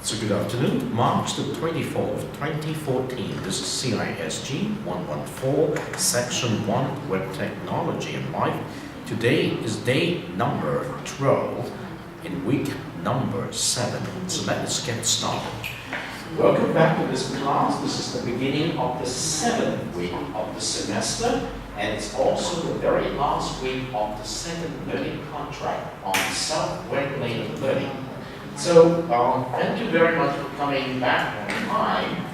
So good afternoon, March the 24th, 2014. This is CISG114, Section 1, Web Technology and Life. Today is day number 12 in week number 7. So let's get started. Welcome back to this class. This is the beginning of the 7th week of the semester, and it's also the very last week of the second learning contract on self-regulated learning. So, thank you very much for coming back on time.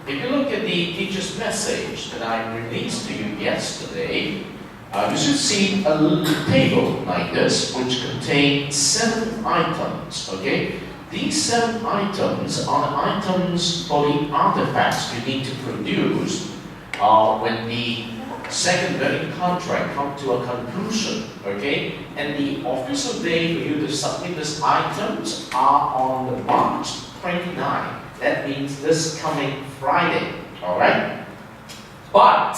If you look at the teacher's message that I released to you yesterday, you should see a little table like this, which contains 7 items, okay? These 7 items are the items for the artifacts you need to produce when the second learning contract comes to a conclusion, okay? And the official day for you to submit these items are on the March 29. That means this coming Friday, all right? But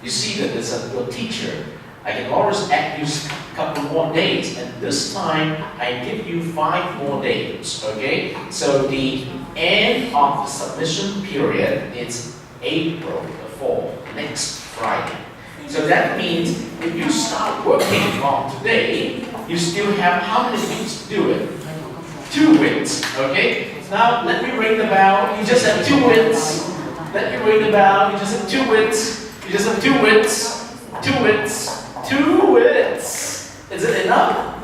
you see that as your teacher, I can always add you a couple more days, and this time I give you 5 more days, okay? So the end of the submission period is April the 4th, next Friday. So that means if you start working on today, you still have how many weeks to do it? 2 weeks, okay? Now let me ring the bell. You just have 2 weeks. Let me ring the bell. You just have 2 weeks. You just have 2 weeks. 2 weeks. 2 weeks. Is it enough?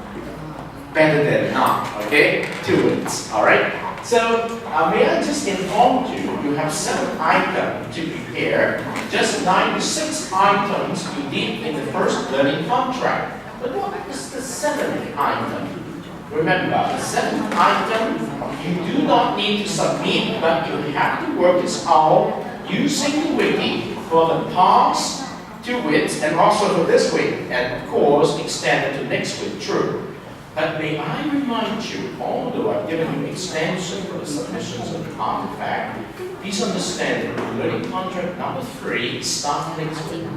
Better than not, okay? 2 weeks, all right? So, may I just inform you, you have 7 items to prepare, just 96 items you did in the first learning contract. But what is the 7th item? Remember, the 7th item, you do not need to submit, but you have to work this out using the wiki for the past 2 weeks and also for this week, and of course, extended to next week, true. But may I remind you, although I've given you extension for the submissions of the artifact, please understand that the learning contract number 3 starts next week,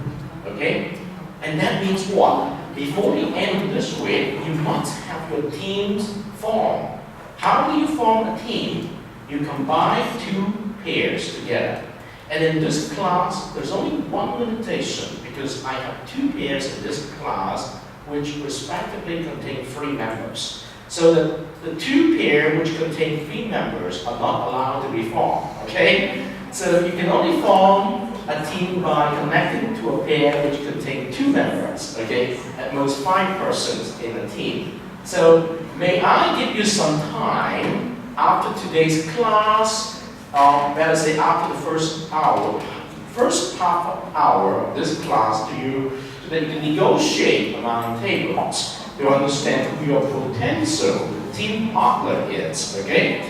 okay? And that means what? Before the end of this week, you must have your teams formed. How do you form a team? You combine 2 pairs together. And in this class, there's only one limitation, because I have 2 pairs in this class, which respectively contain 3 members. So the 2 pairs which contain 3 members are not allowed to be formed, okay? So you can only form a team by connecting to a pair which contain 2 members, okay? At most 5 persons in a team. So may I give you some time after today's class, better say after the first half hour of this class to you, that you can negotiate among tables to understand who your potential team partner is, okay?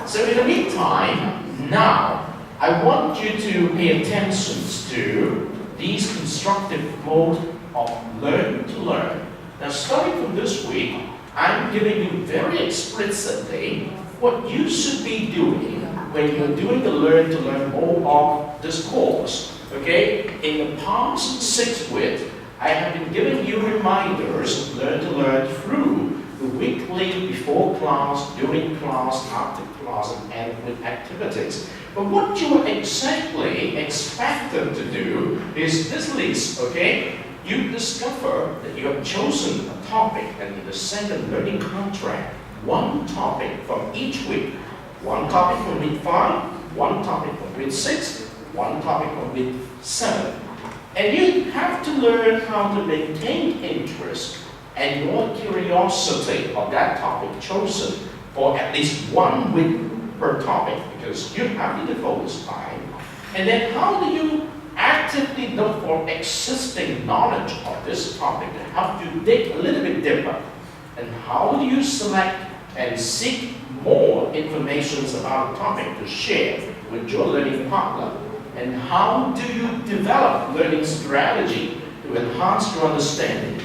So in the meantime, now, I want you to pay attention to these constructive modes of learn to learn. Now, starting from this week, I'm giving you very explicitly what you should be doing when you're doing the learn to learn mode of this course, okay? In the past 6 weeks, I have been giving you reminders to learn through the weekly before class, during class, after class, and with activities. But what you are exactly expected to do is this list, okay? You discover that you have chosen a topic, and in the second learning contract, 1 topic from each week. 1 topic from week 5, 1 topic from week 6, 1 topic from week 7. And you have to learn how to maintain interest and your curiosity of that topic chosen for at least 1 week per topic, because you have to devote this time. And then how do you actively look for existing knowledge of this topic to help you dig a little bit deeper? And how do you select and seek more information about a topic to share with your learning partner? And how do you develop learning strategy to enhance your understanding?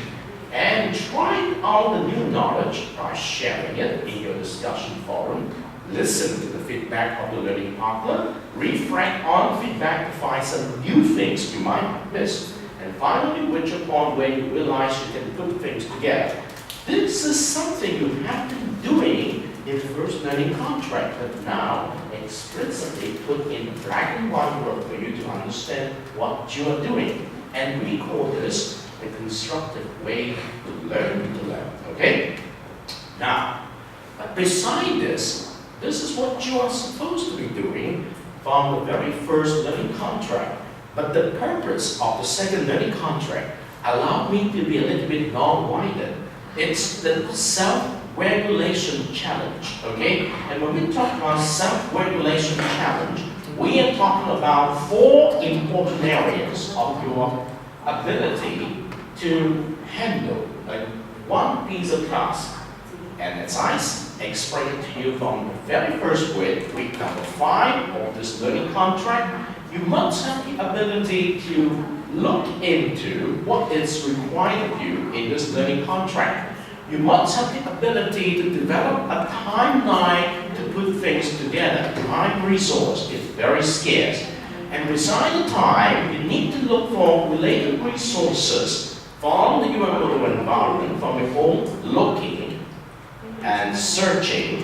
And try out the new knowledge by sharing it in your discussion forum. Listen to the feedback of the learning partner. Reflect on feedback to find some new things you might have missed. And finally, reach a point where you realize you can put things together. This is something you have been doing in the first learning contract, but now explicitly put in black and white word for you to understand what you are doing. And we call this the constructive way to learn, okay? Now, but beside this, this is what you are supposed to be doing from the very first learning contract. But the purpose of the second learning contract allowed me to be a little bit long-winded. It's the self-regulation challenge, okay? And when we talk about self-regulation challenge, we are talking about 4 important areas of your ability to handle one piece of task. And as I explained to you from the very first week number 5 of this learning contract, you must have the ability to look into what is required of you in this learning contract. You must have the ability to develop a timeline to put things together. Time resource is very scarce. And beside the time, you need to look for related resources from the UMO environment, from your own looking and searching.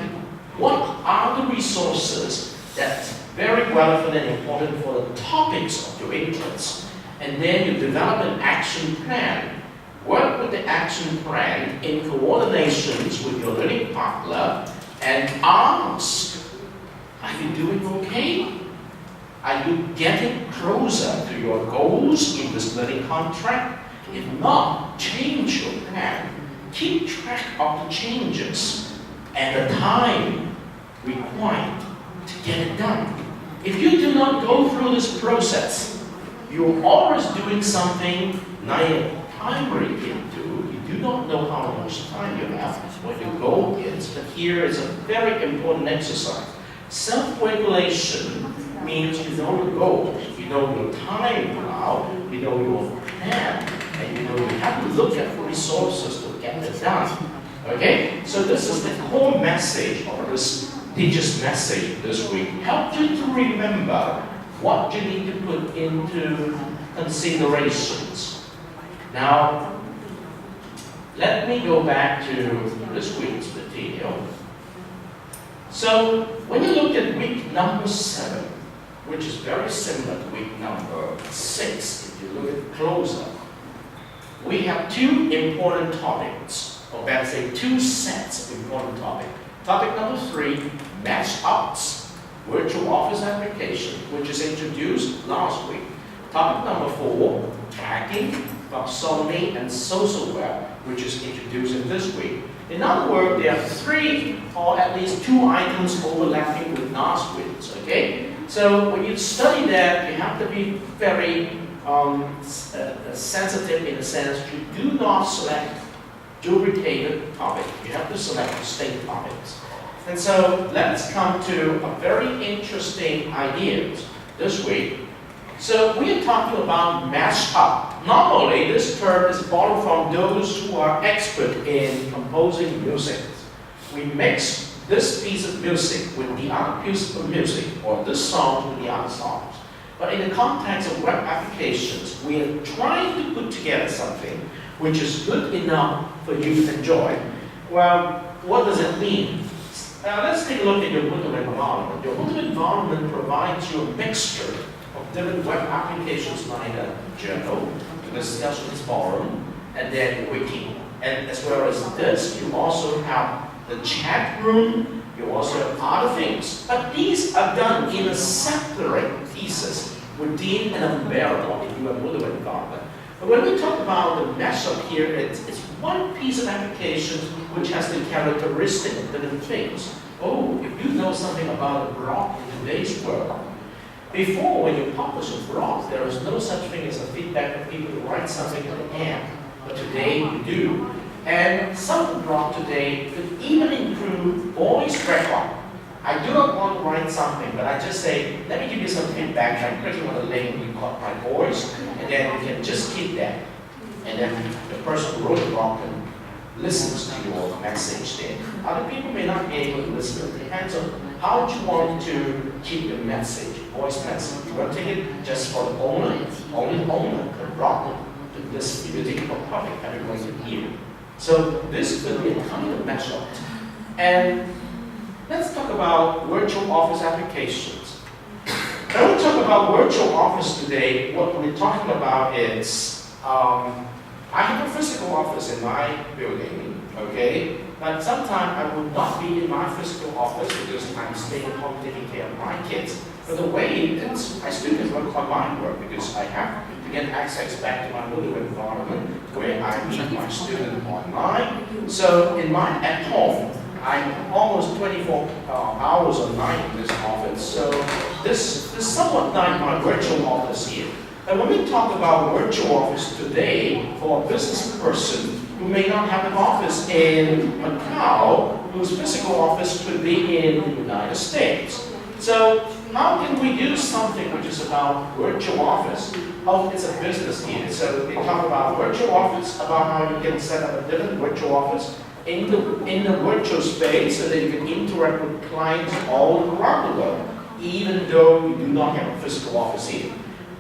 What are the resources that's very relevant and important for the topics of your interest? And then you develop an action plan. Work with the action plan in coordinations with your learning partner and ask, are you doing okay? Are you getting closer to your goals in this learning contract? If not, change your plan. Keep track of the changes and the time required to get it done. If you do not go through this process, you're always doing something neither primary can do. You do not know how much time you have, what your goal is, but here is a very important exercise. Self-regulation means you know the goal, you know your time now, you know your plan, and you know you have to look at resources to get it done. Okay? So this is the core message of this teacher's message this week. Help you to remember what you need to put into considerations. Now, let me go back to this week's material. So, when you look at week number 7, which is very similar to week number 6, if you look at it closer, we have 2 important topics, or better say 2 sets of important topics. Topic number 3, match-ups, virtual office application, which is introduced last week. Topic number 4, tracking, taxonomy, and social web, which is introduced in this week. In other words, there are 3 or at least 2 items overlapping with last week's, okay? So when you study that, you have to be very sensitive in the sense you do not select duplicated topic. You have to select distinct topics. And so let's come to a very interesting idea this week. So we are talking about mash up. Normally, this term is borrowed from those who are expert in composing music. We mix this piece of music with the other piece of music, or this song with the other songs. But in the context of web applications, we are trying to put together something which is good enough for you to enjoy. Well, what does it mean? Now let's take a look at your Moodle environment. Your Moodle environment provides you a mixture of different web applications like a journal, a discussions forum, and then wiki. And as well as this, you also have the chat room, you also have other things. But these are done in a separate pieces within an umbrella in your Moodle environment. But when we talk about the mashup here, it's one piece of application which has the characteristic of different things. Oh, if you know something about a blog in today's world, before when you publish a blog, there is no such thing as a feedback for people to write something at the end. But today you do. And some of the blog today could even include voice record. I do not want to write something, but I just say, let me give you some feedback. I'm clicking on the link, record my voice, and then you can just keep that. And then the person who wrote the blog can listen to your message there. Other people may not be able to listen. It depends on how you want to keep your message, voice message. You want to take it just for the owner, only the owner can blog to this particular topic everyone can hear. So this could be a kind of mashup. And let's talk about virtual office applications. When we talk about virtual office today, what we're talking about is, I have a physical office in my building, okay? But sometimes I will not be in my physical office because I'm staying home taking care of my kids. But the way it's, I still can work online work because I have to get access back to my little environment where I meet my student online. So at home, I'm almost 24 hours a night in this office. So this is somewhat like my virtual office here. And when we talk about virtual office today, for a business person who may not have an office in Macau, whose physical office could be in the United States. So how can we do something which is about virtual office? Oh, it's a business here. So we talk about virtual office, about how you can set up a different virtual office in the virtual space so that you can interact with clients all around the world, even though you do not have a physical office here.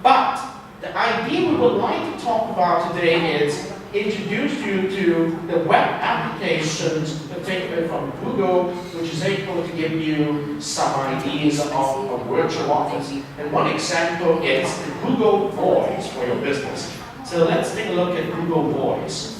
But the idea we would like to talk about today is introduce you to the web applications, particularly from Google, which is able to give you some ideas of a virtual office. And one example is the Google Voice for your business. So let's take a look at Google Voice.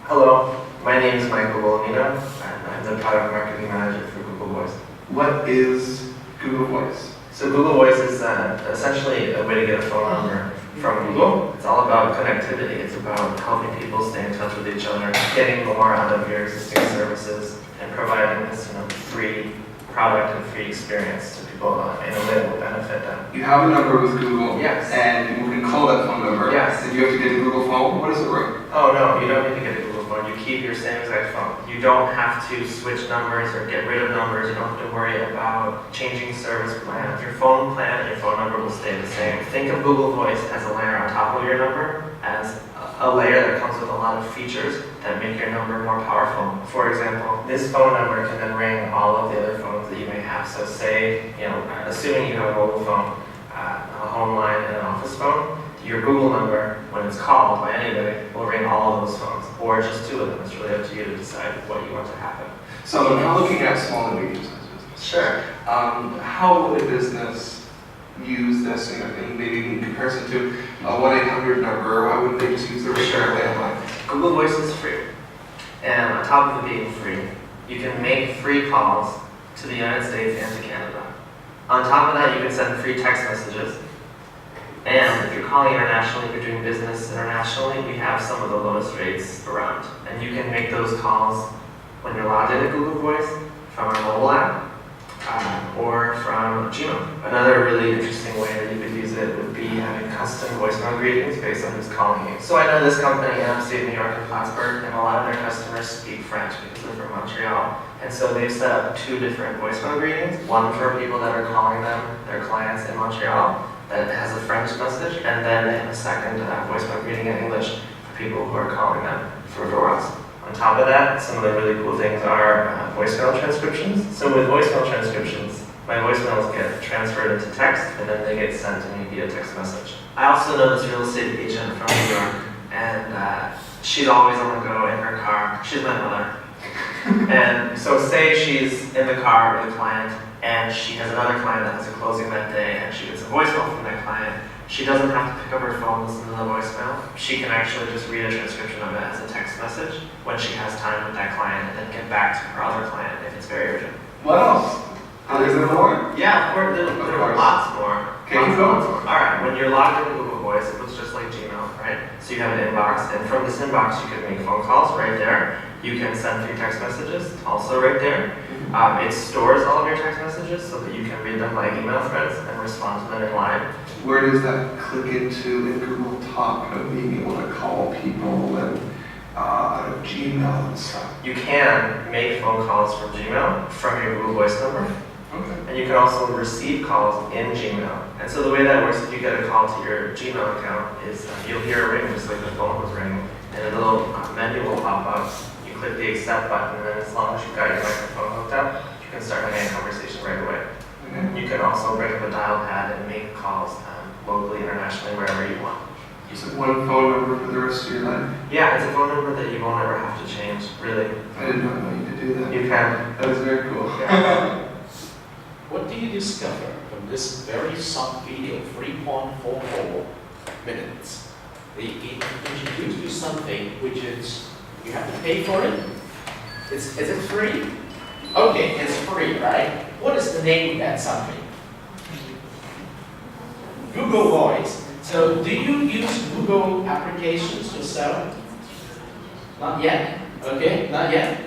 Hello, my name is Michael Bolomino, and I'm the Product Marketing Manager for Google Voice. What is Google Voice? So Google Voice is essentially a way to get a phone number from Google. It's all about connectivity. It's about helping people stay in touch with each other, getting more out of your existing services, and providing this free product and free experience to people in a way that will benefit them. You have a number with Google, Yes. and people can call that phone number. Yes. And you have to get a Google phone. What does it ring? Oh no, you don't need to get a Google phone. You keep your same exact phone. You don't have to switch numbers or get rid of numbers. You don't have to worry about changing service plans. Your phone plan and your phone number will stay the same. Think of Google Voice as a layer on top of your number, as a layer that comes with a lot of features that make your number more powerful. For example, this phone number can then ring all of the other phones that you may have. So say, assuming you have a mobile phone, a home line, and an office phone, your Google number, when it's called by anybody, will ring all of those phones, or just two of them. It's really up to you to decide what you want to happen. So I'm looking at small and medium-sized businesses. Sure. How would a business use this maybe in comparison to a 1-800 number? Why wouldn't they just use the regular landline? Google Voice is free. And on top of it being free, you can make free calls to the United States and to Canada. On top of that, you can send free text messages. And if you're calling internationally, if you're doing business internationally, we have some of the lowest rates around. And you can make those calls when you're logged into Google Voice from our mobile app or from Gmail. Another really interesting way that you could use it would be having custom voicemail greetings based on who's calling you. So I know this company in upstate New York and Plattsburgh, and a lot of their customers speak French because they're from Montreal. And so they've set up 2 different voicemail greetings, one for people that are calling them, their clients in Montreal, that has a French message, and then they have a second voicemail greeting in English for people who are calling them for us. On top of that, some of the really cool things are voicemail transcriptions. So with voicemail transcriptions, my voicemails get transferred into text, and then they get sent to me via text message. I also know this real estate agent from New York, and she's always on the go in her car. She's my mother. And so say she's in the car with a client, and she has another client that has a closing that day, and she gets a voicemail from that client. She doesn't have to pick up her phone and listen to the voicemail. She can actually just read a transcription of it as a text message when she has time with that client, and then get back to her other client if it's very urgent. What else? Is there more? Yeah, of course, there are lots more. Can you go? Alright, when you're logged into Google Voice, it looks just like Gmail, right? So you have an inbox, and from this inbox you can make phone calls right there. You can send free text messages, also right there. It stores all of your text messages so that you can read them by email threads and respond to them in line. Where does that click into in Google Talk of being able to call people and out of Gmail and stuff? You can make phone calls from Gmail from your Google Voice number. Okay. And you can also receive calls in Gmail. And so the way that works, if you get a call to your Gmail account, is you'll hear a ring just like the phone was ringing, and a little menu will pop up. You click the accept button, and then as long as you've got your microphone hooked up, you can start having a conversation right away. Okay. You can also bring up a dial pad and make calls locally, internationally, wherever you want. Is it one phone number for the rest of your life? Yeah, it's a phone number that you won't ever have to change, really. I did not know you could do that. You can. That is very cool. What do you discover from this very short video, 3.44 minutes? It introduced you something which is, you have to pay for it? Is it free? Okay, it's free, right? What is the name of that something? Google Voice. So do you use Google applications yourself? Not yet? Okay, not yet?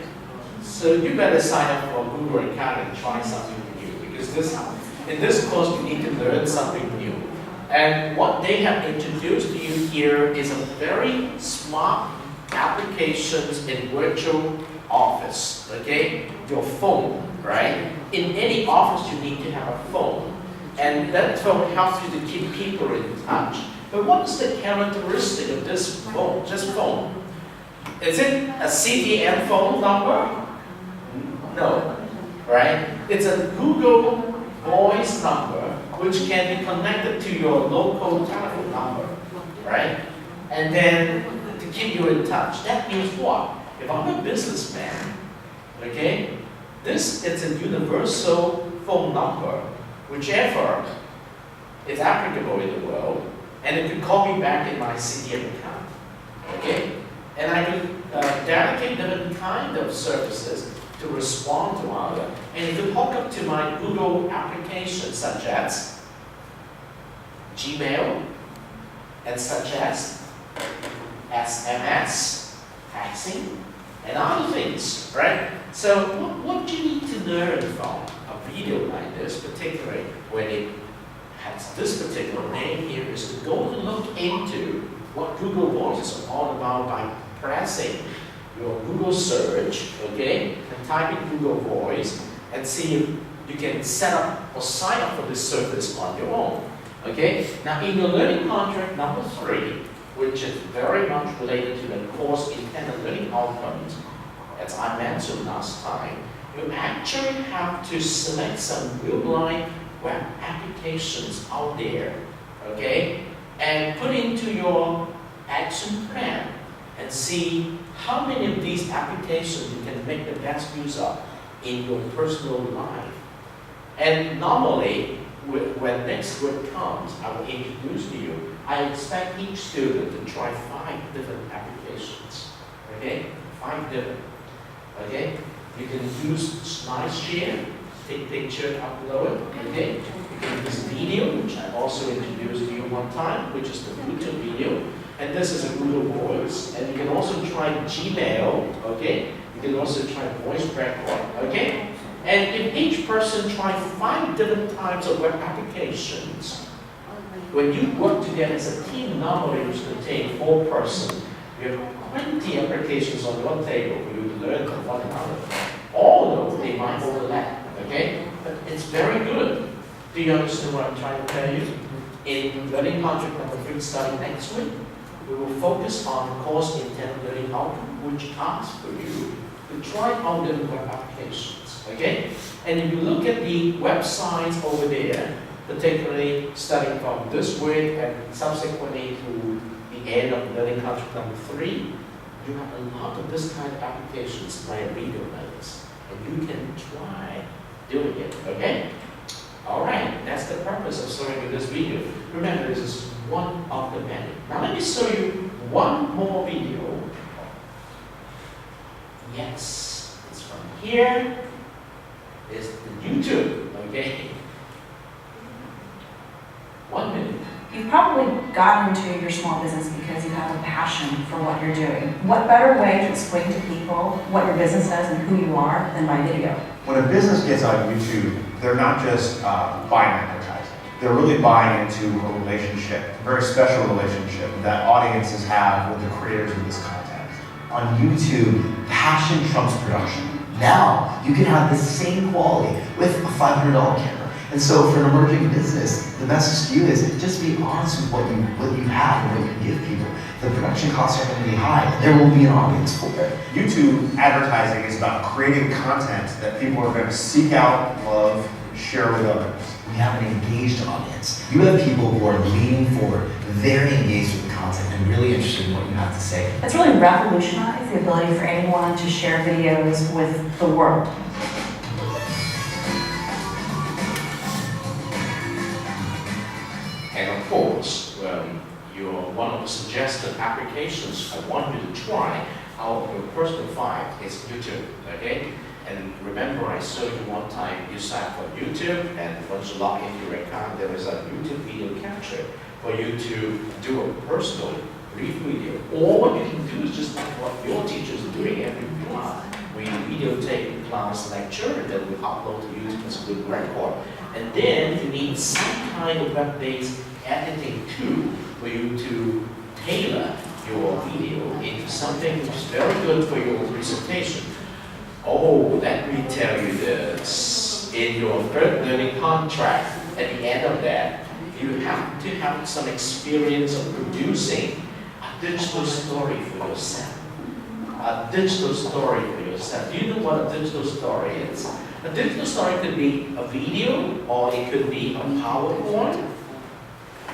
So you better sign up for a Google account and try something new, because in this course you need to learn something new. And what they have introduced to you here is a very smart applications in virtual office, okay? Your phone, right? In any office you need to have a phone. And that phone helps you to keep people in touch. But what is the characteristic of this phone? Just phone. Is it a CDM phone number? No, right? It's a Google Voice number which can be connected to your local telephone number, right? And then to keep you in touch. That means what? If I'm a businessman, okay, this is a universal phone number, whichever is applicable in the world, and it could call me back in my CDM account, okay? And I could dedicate different kind of services to respond to other, and it could hook up to my Google applications such as Gmail, and such as SMS, texting, and other things, right? So what do you need to learn from a video like this, particularly when it has this particular name here, is to go and look into what Google Voice is all about by pressing your Google search, okay, and type in Google Voice and see if you can set up or sign up for this service on your own, okay? Now in your learning contract number 3, which is very much related to the course intended learning outcomes, as I mentioned last time, you actually have to select some real-life web applications out there, okay? And put into your action plan and see how many of these applications you can make the best use of in your personal life. And normally, when next week comes, I will introduce to you, I expect each student to try 5 different applications, okay? 5 different, okay? You can use SlideShare, take picture, upload it, okay? You can use video, which I also introduced to you one time, which is the YouTube video. And this is a Google Voice. And you can also try Gmail, okay? You can also try voice record, okay? And if each person tries 5 different types of web applications, when you work together as a team, normally which can take 4 persons, you have 20 applications on your table for you to learn from one another. Although they might overlap, okay? But it's very good. Do you understand what I'm trying to tell you? In learning contract number 3 starting next week, we will focus on course intended learning outcome, which asks for you to try out different web applications, okay? And if you look at the websites over there, particularly starting from this week and subsequently to the end of learning contract number 3, you have a lot of this kind of applications via video like this, and you can try doing it, okay? All right, that's the purpose of showing you this video. Remember, this is one of the many. Now let me show you one more video. Yes, it's from here. It's the YouTube, okay? 1 minute. You've probably gotten into your small business because you have a passion for what you're doing. What better way to explain to people what your business does and who you are than by video? When a business gets on YouTube, they're not just buying advertising. They're really buying into a relationship, a very special relationship that audiences have with the creators of this content. On YouTube, passion trumps production. Now, you can have the same quality with a $500 camera. And so for an emerging business, the message to you is just be honest with what you have and what you give people. The production costs are going to be high. There will be an audience for it. YouTube advertising is about creating content that people are going to seek out, love, share with others. We have an engaged audience. You have people who are leaning forward, very engaged with the content. content and really interested in what you have to say. It's really revolutionized the ability for anyone to share videos with the world. And of course, one of the suggested applications I want you to try out of your personal file is YouTube, okay? And remember I showed you one time you sign up for YouTube, and once you log into your account, there is a YouTube video capture for you to do a personal brief video. Or what you can do is just like what your teachers are doing every class. We videotape the class lecture and then we upload to YouTube as a good record. And then you need some kind of web-based editing tool for you to tailor your video into something which is very good for your presentation. Oh, let me tell you this. In your third learning contract, at the end of that, you have to have some experience of producing a digital story for yourself. A digital story for yourself. Do you know what a digital story is? A digital story could be a video, or it could be a PowerPoint.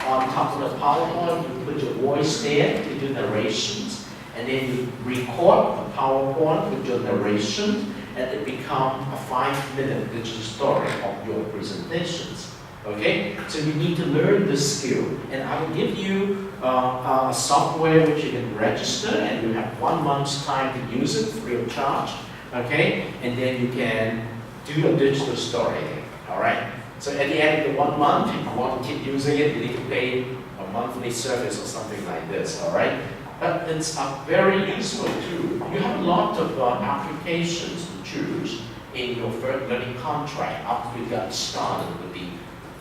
On top of the PowerPoint, you put your voice there to do narrations, and then you record the PowerPoint with your narrations, and it becomes a 5-minute digital story of your presentations. Okay? So you need to learn this skill, and I will give you a software which you can register, and you have 1 month's time to use it free of charge. Okay? And then you can do a digital story. All right? So at the end of the 1 month, if you want to keep using it, you need to pay a monthly service or something like this, all right? But it's a very useful tool. You have a lot of applications to choose in your first learning contract after you got started with the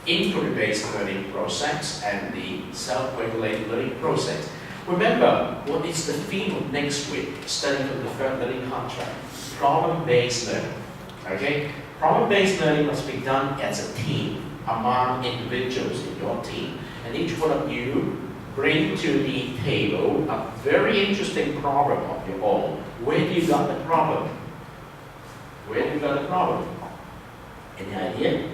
inquiry-based learning process and the self-regulated learning process. Remember, what is the theme of next week, studying of the third learning contract? Problem-based learning, okay? Problem-based learning must be done as a team, among individuals in your team. And each one of you bring to the table a very interesting problem of your own. Where do you got the problem? Where do you got the problem? Any idea?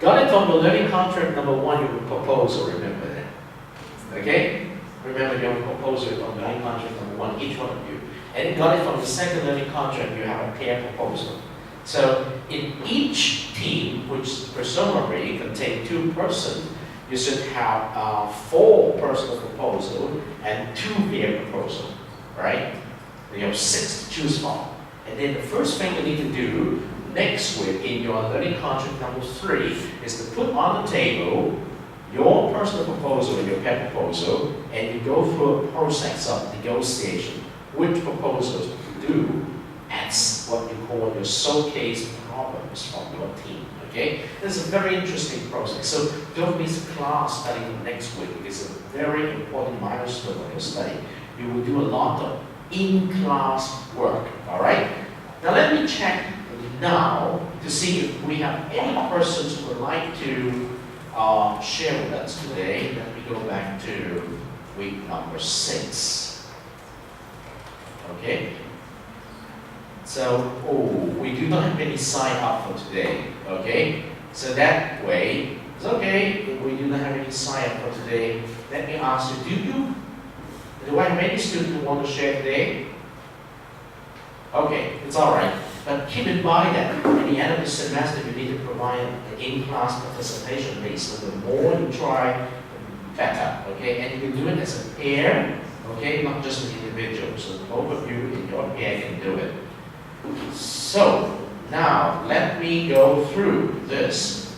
Got it from the learning contract number 1, your proposal, remember that. Okay? Remember your proposal from learning contract number 1, each one of you. And you got it from the second learning contract, you have a pair proposal. So in each team, which presumably contain 2 persons, you should have 4 personal proposals and 2 peer proposals, right? You have 6 to choose from. And then the first thing you need to do next week in your learning contract number 3 is to put on the table your personal proposal and your peer proposal, and you go through a process of negotiation. Which proposals to do as what you call your showcase problems from your team, okay? This is a very interesting process. So don't miss class studying next week. It's a very important milestone of your study. You will do a lot of in-class work, all right? Now let me check now to see if we have any persons who would like to share with us today. Let me go back to week number 6. Okay? So, we do not have any sign up for today, okay? So that way, it's okay if we do not have any sign up for today. Let me ask you, do I have any students who want to share today? Okay, it's all right. But keep in mind that at the end of the semester, you need to provide an in-class participation rate. So the more you try, the better, okay? And you can do it as a pair, okay? Not just an individual. So both of you in your pair can do it. So, now let me go through this.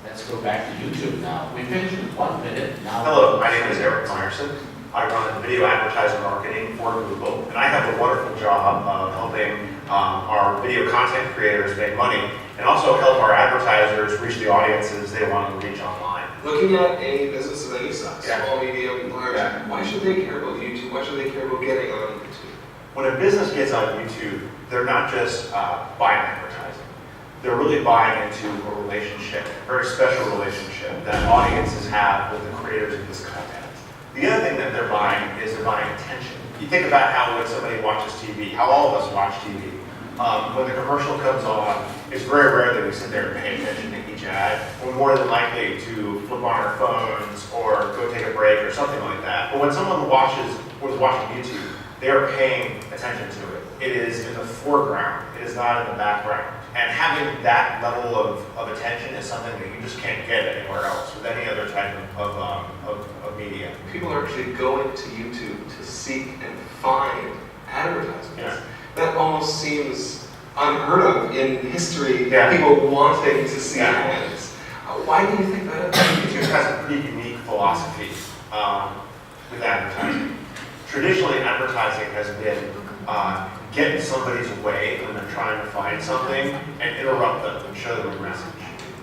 Let's go back to YouTube now. We finished with 1 minute now. Hello, my name is Eric Myerson. I run video advertising marketing for Google, and I have the wonderful job of helping our video content creators make money and also help our advertisers reach the audiences they want to reach online. Looking at any business of any size, Yeah. small, medium, large, Yeah. why should they care about YouTube? Why should they care about getting on YouTube? When a business gets on YouTube, they're not just buying advertising. They're really buying into a relationship, a very special relationship that audiences have with the creators of this content. The other thing that they're buying is they're buying attention. you think about how when somebody watches TV, how all of us watch TV. When the commercial comes on, it's very rare that we sit there and pay attention to each ad. We're more than likely to flip on our phones or go take a break or something like that. But when someone was watching YouTube, they are paying attention to it. It is in the foreground. It is not in the background. And having that level of attention is something that you just can't get anywhere else with any other type of media. People are actually going to YouTube to seek and find advertisements. Yeah. That almost seems unheard of in history. Yeah. People wanting to see Yeah. ads. Why do you think that is? YouTube has a pretty unique philosophy with advertising. Traditionally, advertising has been get in somebody's way when they're trying to find something and interrupt them and show them a message.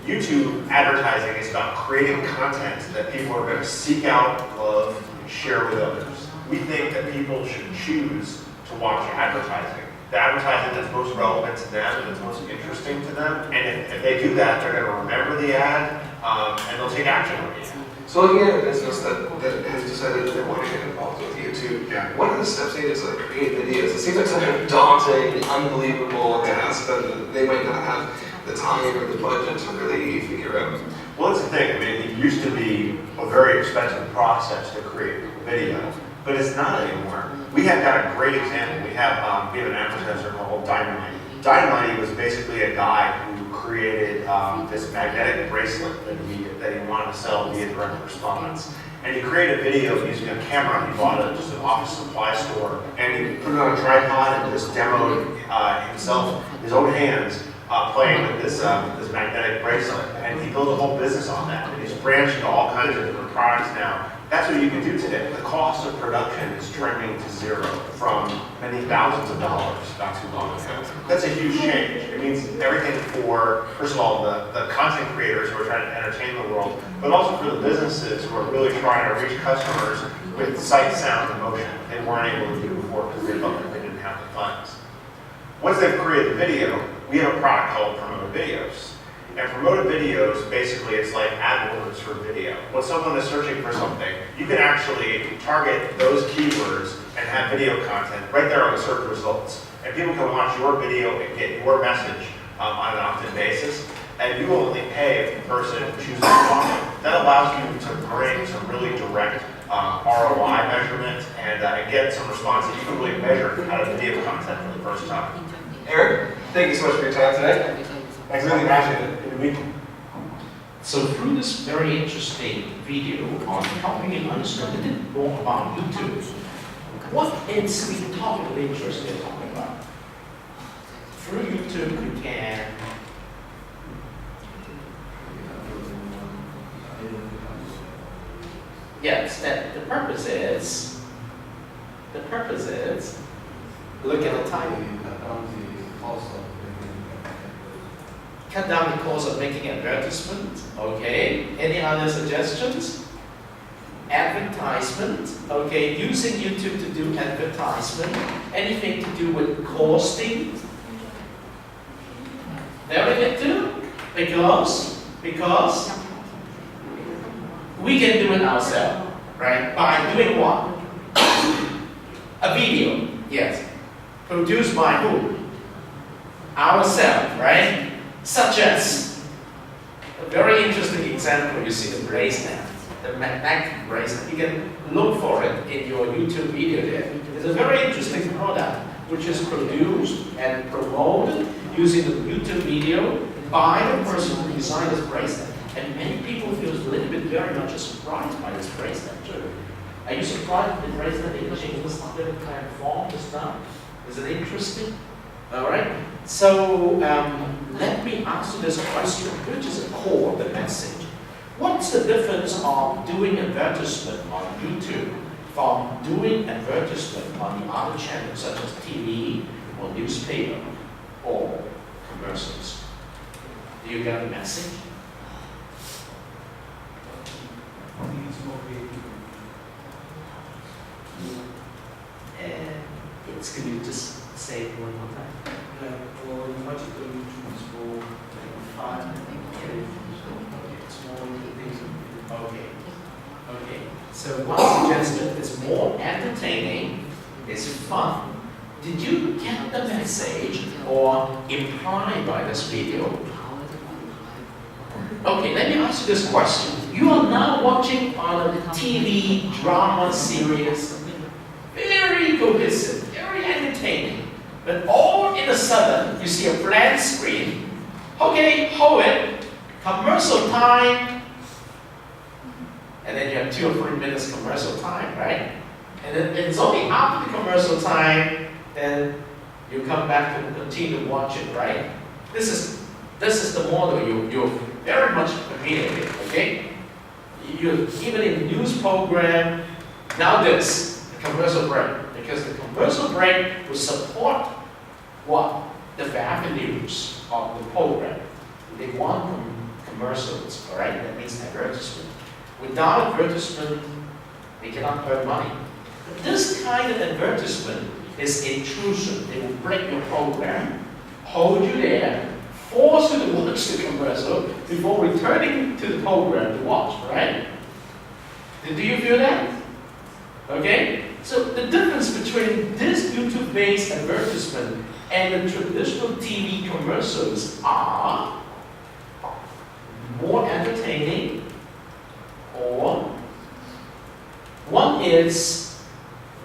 YouTube advertising is about creating content that people are going to seek out, love, and share with others. We think that people should choose to watch advertising. The advertising that's most relevant to them and that's most interesting to them. And if they do that, they're going to remember the ad and they'll take action on the ad. So looking at a business that has decided that they want to get involved with YouTube, Yeah. what are the steps needed to create videos? It seems like such a daunting, unbelievable task that they might not have the time or the budget to really figure out. Well, that's the thing. I mean, it used to be a very expensive process to create video, but it's not anymore. We have got a great example. We have an advertiser called Dynamite. Dynamite was basically a guy who created this magnetic bracelet that he wanted to sell via direct response. And he created a video using a camera he bought at just an office supply store, and he put it on a tripod and just demoed himself, his own hands, playing with this magnetic bracelet. And he built a whole business on that. And he's branched into all kinds of different products now. That's what you can do today. The cost of production is trending to zero from many thousands of dollars not too long ago. That's a huge change. It means everything for, first of all, the content creators who are trying to entertain the world, but also for the businesses who are really trying to reach customers with sight, sound, and motion they weren't able to do before because they felt like they didn't have the funds. Once they've created the video, we have a product called Promoted Videos. And Promoted Videos, basically, it's like AdWords for video. When someone is searching for something, you can actually target those keywords and have video content right there on the search results. And people can watch your video and get your message on an opt-in basis. And you only pay if the person chooses to watch it. That allows you to bring some really direct ROI measurement and get some response that you can really measure out of video content for the first time. Eric, thank you so much for your time today. I really appreciate it. So through this very interesting video on helping you understand a bit more about YouTube, what is the topic of interest they're talking about? Through YouTube, you can yes, that the purpose is look at the time. Cut down the cost of making advertisement. Okay. Any other suggestions? Advertisement. Okay. Using YouTube to do advertisement. Anything to do with costing? Very good too. Because we can do it ourselves, right? By doing what? A video. Yes. Produced by who? Ourselves, right? Such as a very interesting example, you see the bracelet, the magnetic bracelet. You can look for it in your YouTube video there. It's a very interesting product which is produced and promoted using the YouTube video by the person who designed this bracelet. And many people feel a little bit very much surprised by this bracelet too. Are you surprised with the bracelet in this little kind of form, this stuff? Is it interesting? All right. So let me ask you this question, which is the core of the message. What's the difference of doing advertisement on YouTube from doing advertisement on the other channels such as TV or newspaper or commercials? Do you get the message? And it's, can you just say it one more time? Well, in much of the YouTube is for fun and small things. Okay. Okay. So one suggestion is more entertaining Is it fun? Did you get the message or implied by this video? Okay, let me ask you this question. You are now watching on a TV drama series, very cohesive, very entertaining, but all in a sudden, you see a blank screen. Okay, hold it, commercial time, and then you have 2 or 3 minutes commercial time, right? And then it's only after the commercial time, then you come back to continue to watch it, right? This is the model you're very much familiar with, okay? You even in the news program, now this, the commercial break, because the commercial break will support what? The values of the program. They want commercials, all right? That means advertisement. Without advertisement, they cannot earn money. But this kind of advertisement is intrusion. They will break your program, hold you there, force you to watch the commercial before returning to the program to watch, right? Do you feel that? Okay? So the difference between this YouTube-based advertisement and the traditional TV commercials are more entertaining, or one is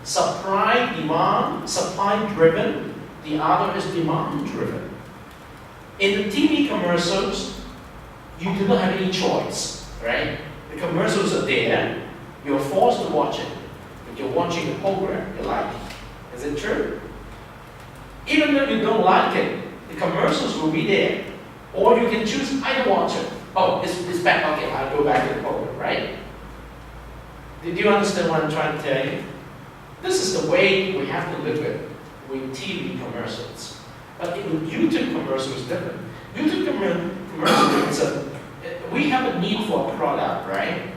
supply driven, the other is demand driven. In the TV commercials, you do not have any choice, right? The commercials are there, you're forced to watch it, but you're watching the program you like. Is it true? Even though you don't like it, the commercials will be there. Or you can choose, I don't watch it. Oh, it's back, okay, I'll go back to the program, right? Did you understand what I'm trying to tell you? This is the way we have to live with TV commercials. But with YouTube commercials, it's different. YouTube commercials, we have a need for a product, right?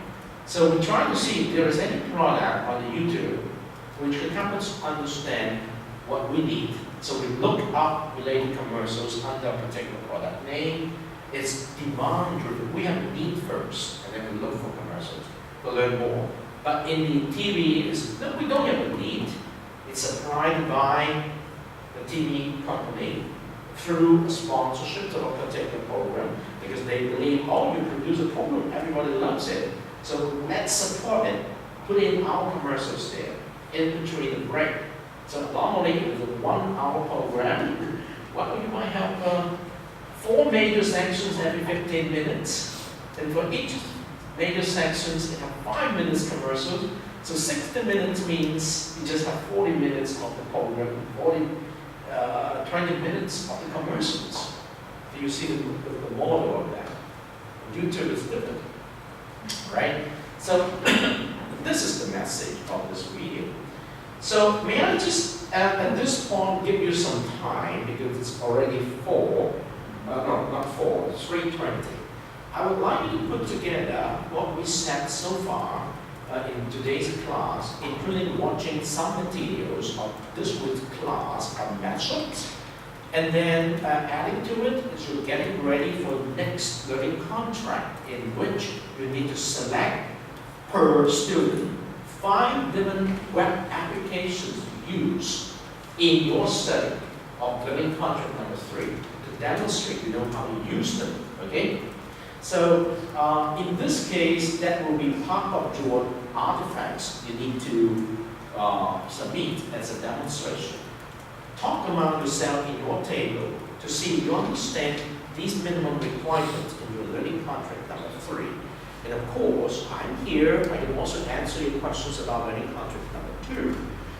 So we're trying to see if there is any product on the YouTube which can help us understand what we need. So we look up related commercials under a particular product name. It's demand driven. We have a need first, and then we look for commercials to learn more. But in the TV, we don't have a need. It's supplied by the TV company through a sponsorship to a particular program, because they believe, oh, you produce a program, everybody loves it. So let's support it. Put in our commercials there, in between the break. So normally it's a 1 hour program. Well, you might have 4 major sections every 15 minutes. And for each major sections, they have 5 minutes commercials. So 60 minutes means you just have 40 minutes of the program, 20 minutes of the commercials. Do you see the model of that? YouTube is different, right? So this is the message of this video. So may I just, at this point, give you some time, because it's already 3:20. I would like you to put together what we said so far in today's class, including watching some materials of this week's class on methods, and then adding to it is you're getting ready for the next learning contract, in which you need to select per student 5 different web applications to use in your study of learning contract number 3 to demonstrate you know how to use them, okay? So in this case, that will be part of your artifacts you need to submit as a demonstration. Talk among yourself in your table to see if you understand these minimum requirements in your learning contract number 3. And of course, I'm here, I can also answer your questions about learning contract number 2.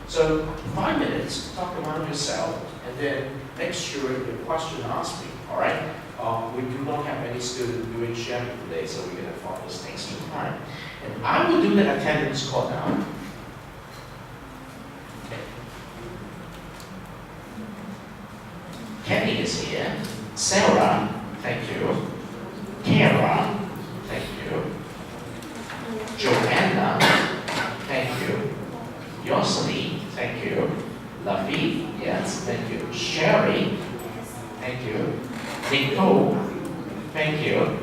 So 5 minutes, talk among yourself, and then make sure your question asked me, all right? We do not have any student doing sharing today, so we're going to focus next time. And I will do the attendance call now. Okay. Kenny is here. Sarah, thank you. Kara, thank you. Joanna, thank you. Yoselin, thank you. Lavi, yes, thank you. Sherry, thank you. Nicole, thank you.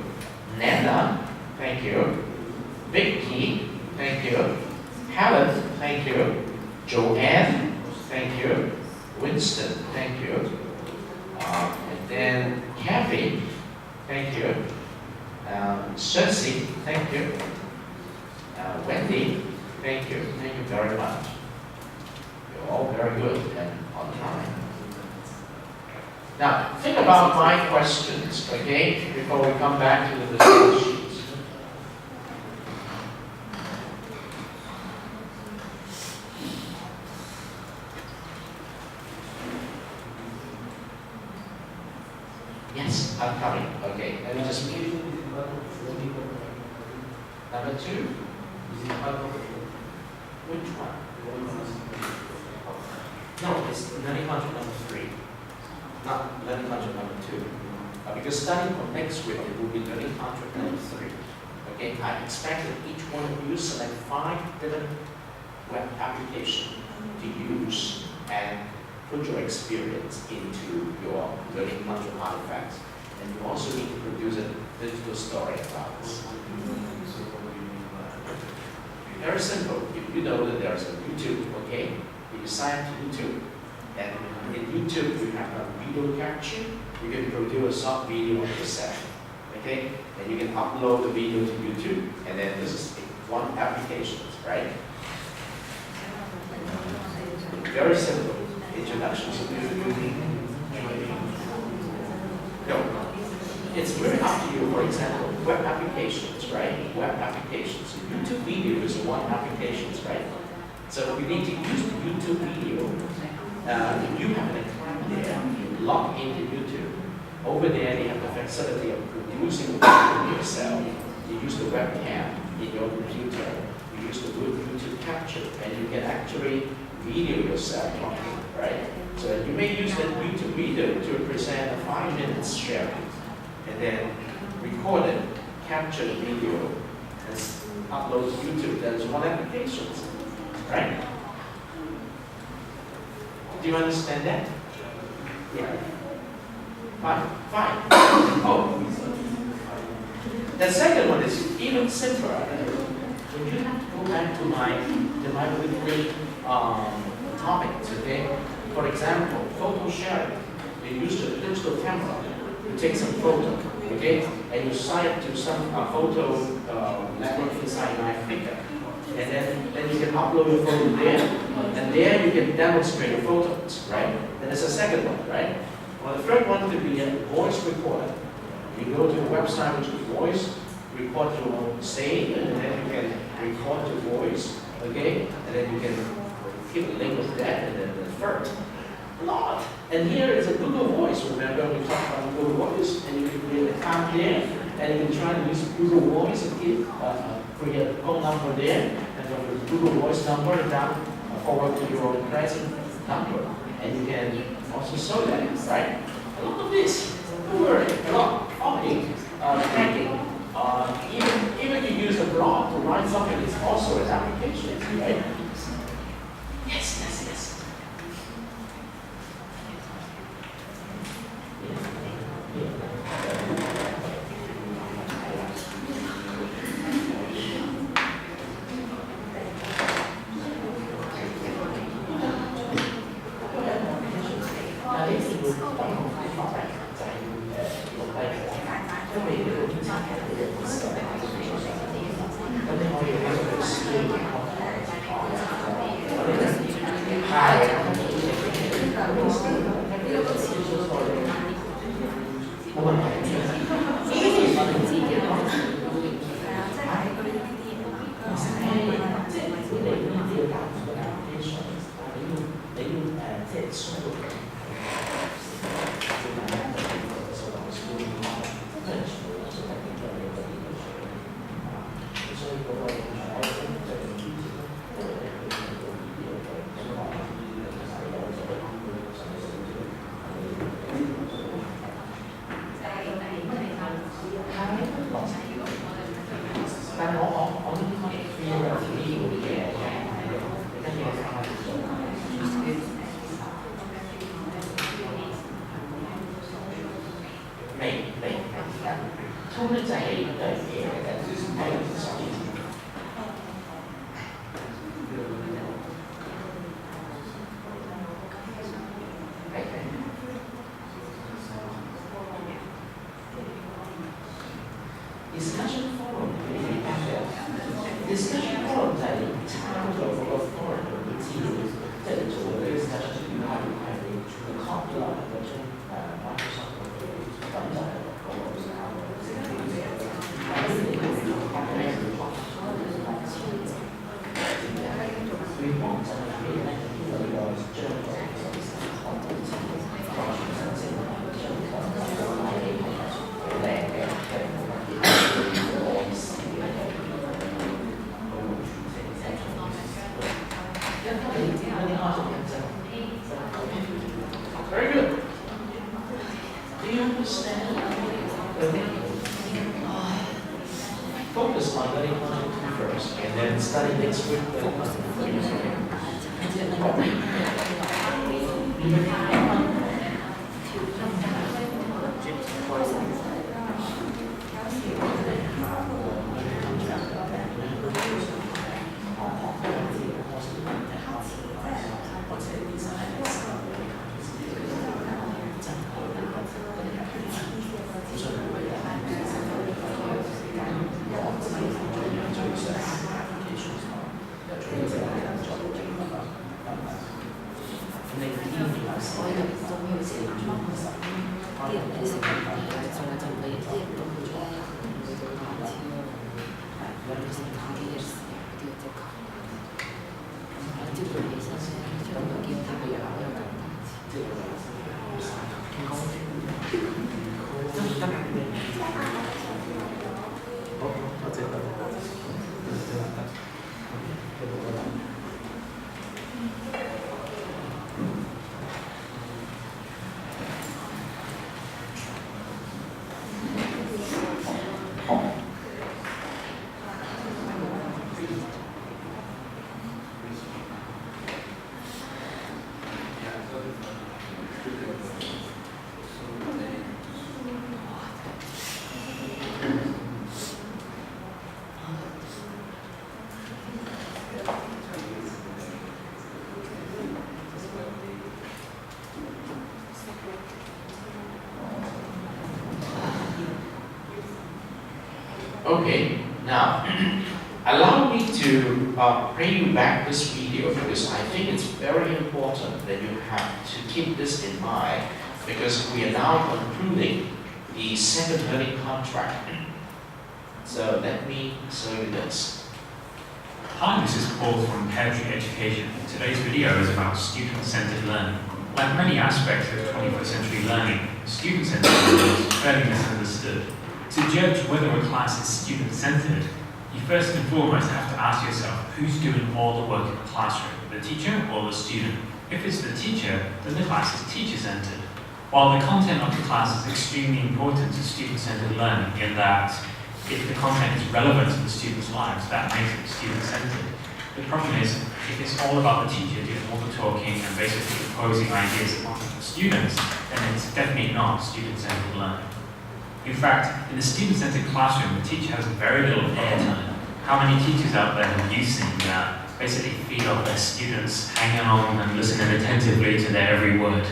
Nana, thank you. Vicky, thank you. Helen, thank you. Joanne, Winston, thank you. And then Kathy, thank you. Cersei, thank you. Wendy, thank you very much. You're all very good and on time. Now, think about my questions, okay, before we come back to the discussion sheets. Yes, I'm coming. Okay, let me just read. Number 2. Which one? No, it's learning module number 3. Not learning module number 2. Because starting from next week, it will be learning module number 3. Okay, I expect that each one of you select 5 different web applications to use and put your experience into your learning module artifacts. And you also need to produce a digital story about this. Very simple. You know that there's a YouTube, okay? You sign up to YouTube, and in YouTube you have a video capture. You can produce a short video of yourself, okay? And you can upload the video to YouTube, and then this is one application, right? Very simple. Introduction to no. It's very up to you. For example, web applications, right? Web applications. YouTube video is one application, right? So we need to use the YouTube video. If you have an account there, you log into YouTube. Over there, they have the facility of producing the video yourself. You use the webcam in your computer. You use the YouTube capture, and you can actually video yourself talking, right? So you may use that YouTube video to present a 5 minutes sharing, and then record it, capture the video, and upload to YouTube. That is one application, right? Do you understand that? Yeah. Fine. Oh, the second one is even simpler. If you have to go back to my weekly topics, okay? For example, photo sharing. You use the digital camera to take some photo, okay? And you sign up to some photo network inside Flickr. And then you can upload your photo there. And there you can demonstrate your photos, right? And there's a second one, right? Well, the third one could be a voice recorder. You go to a website which is voice, record your save, and then you can record your voice, okay? And then you can keep a link of that, and then the third. A lot. And here is a Google Voice. Remember we talked about Google Voice, and you can create an account there, and you can try to use Google Voice and create a phone number there, and from the Google Voice number down forward to your present number, and you can also show that, right? A lot of this, don't worry, a lot, talking, tagging, even you use a blog to write something, it's also an application, right? Yes. discussion forum. Discussion forum 在差不多个 forum 的记录，这里做的 discussion 有还有copy 了的这Microsoft 等等的。Very good. Do you understand? Focus on learning content first, and then study next week. Okay, now allow me to bring you back this video because I think it's very important that you have to keep this in mind because we are now concluding the second learning contract. So let me show you this. Hi, this is Paul from Pear Tree Education. Today's video is about student-centered learning. Like many aspects of 21st century learning, student-centered learning is fairly misunderstood. To judge whether a class is student-centered, you first and foremost have to ask yourself who's doing all the work in the classroom, the teacher or the student. If it's the teacher, then the class is teacher-centered. While the content of the class is extremely important to student-centered learning in that if the content is relevant to the students' lives, that makes it student-centered. The problem is, if it's all about the teacher doing all the talking and basically imposing ideas on the students, then it's definitely not student-centered learning. In fact, in the student-centered classroom, the teacher has very little airtime. How many teachers out there have you seen that basically feed off their students, hanging on and listening attentively to their every word?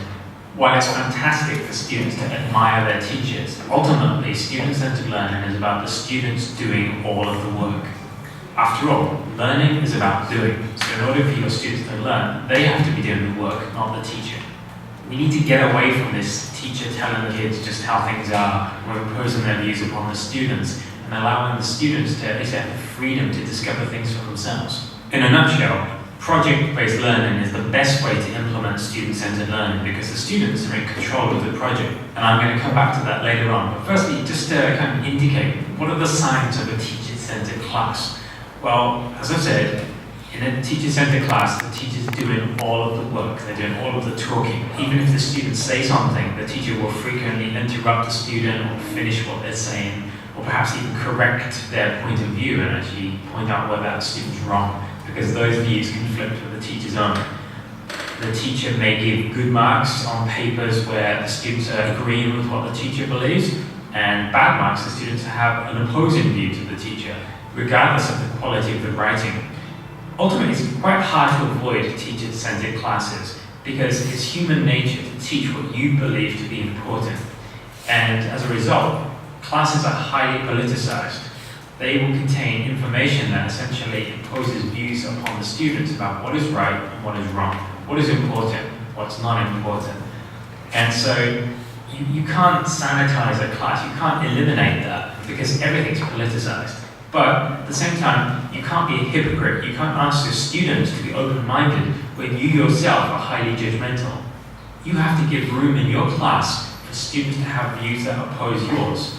While it's fantastic for students to admire their teachers, ultimately student-centered learning is about the students doing all of the work. After all, learning is about doing. So in order for your students to learn, they have to be doing the work, not the teacher. We need to get away from this teacher telling the kids just how things are, or imposing their views upon the students, and allowing the students to at least have the freedom to discover things for themselves. In a nutshell, project-based learning is the best way to implement student-centered learning because the students are in control of the project. And I'm going to come back to that later on. But firstly, just to kind of indicate, what are the signs of a teacher-centered class? Well, as I said, in a teacher-centered class, the teacher's doing all of the work, they're doing all of the talking. Even if the students say something, the teacher will frequently interrupt the student or finish what they're saying, or perhaps even correct their point of view and actually point out whether that student's wrong, because those views conflict with the teacher's own. The teacher may give good marks on papers where the students are agreeing with what the teacher believes, and bad marks the students have an opposing view to the teacher, regardless of the quality of the writing. Ultimately, it's quite hard to avoid teacher-centered classes because it's human nature to teach what you believe to be important. And as a result, Classes are highly politicized. They will contain information that essentially imposes views upon the students about what is right and what is wrong, what is important, what's not important. And so you can't sanitize a class, you can't eliminate that because everything's politicized. But at the same time, you can't be a hypocrite. You can't ask your students to be open-minded when you yourself are highly judgmental. You have to give room in your class for students to have views that oppose yours.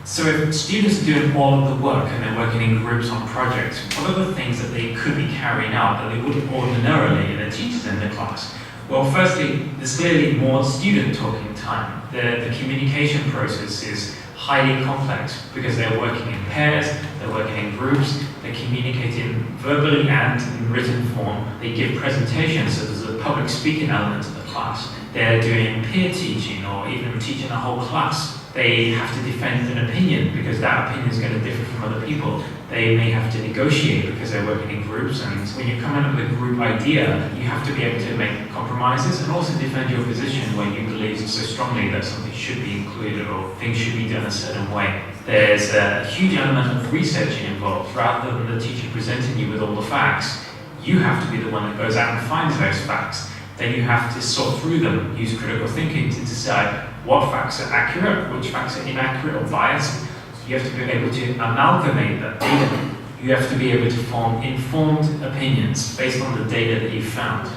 So if students are doing all of the work and they're working in groups on projects, what are the things that they could be carrying out that they wouldn't ordinarily in the teachers in the class? Well, firstly, there's clearly more student talking time. The communication process is highly complex because they're working in pairs, they're working in groups, they're communicating verbally and in written form. They give presentations, so there's a public speaking element to the class. They're doing peer teaching or even teaching a whole class. They have to defend an opinion because that opinion is going to differ from other people. They may have to negotiate because they're working in groups, and when you come in with a group idea, you have to be able to make compromises and also defend your position when you believe so strongly that something should be included or things should be done a certain way. There's a huge element of researching involved. Rather than the teacher presenting you with all the facts, you have to be the one that goes out and finds those facts. Then you have to sort through them, use critical thinking to decide what facts are accurate, which facts are inaccurate or biased. You have to be able to amalgamate that data. You have to be able to form informed opinions based on the data that you've found.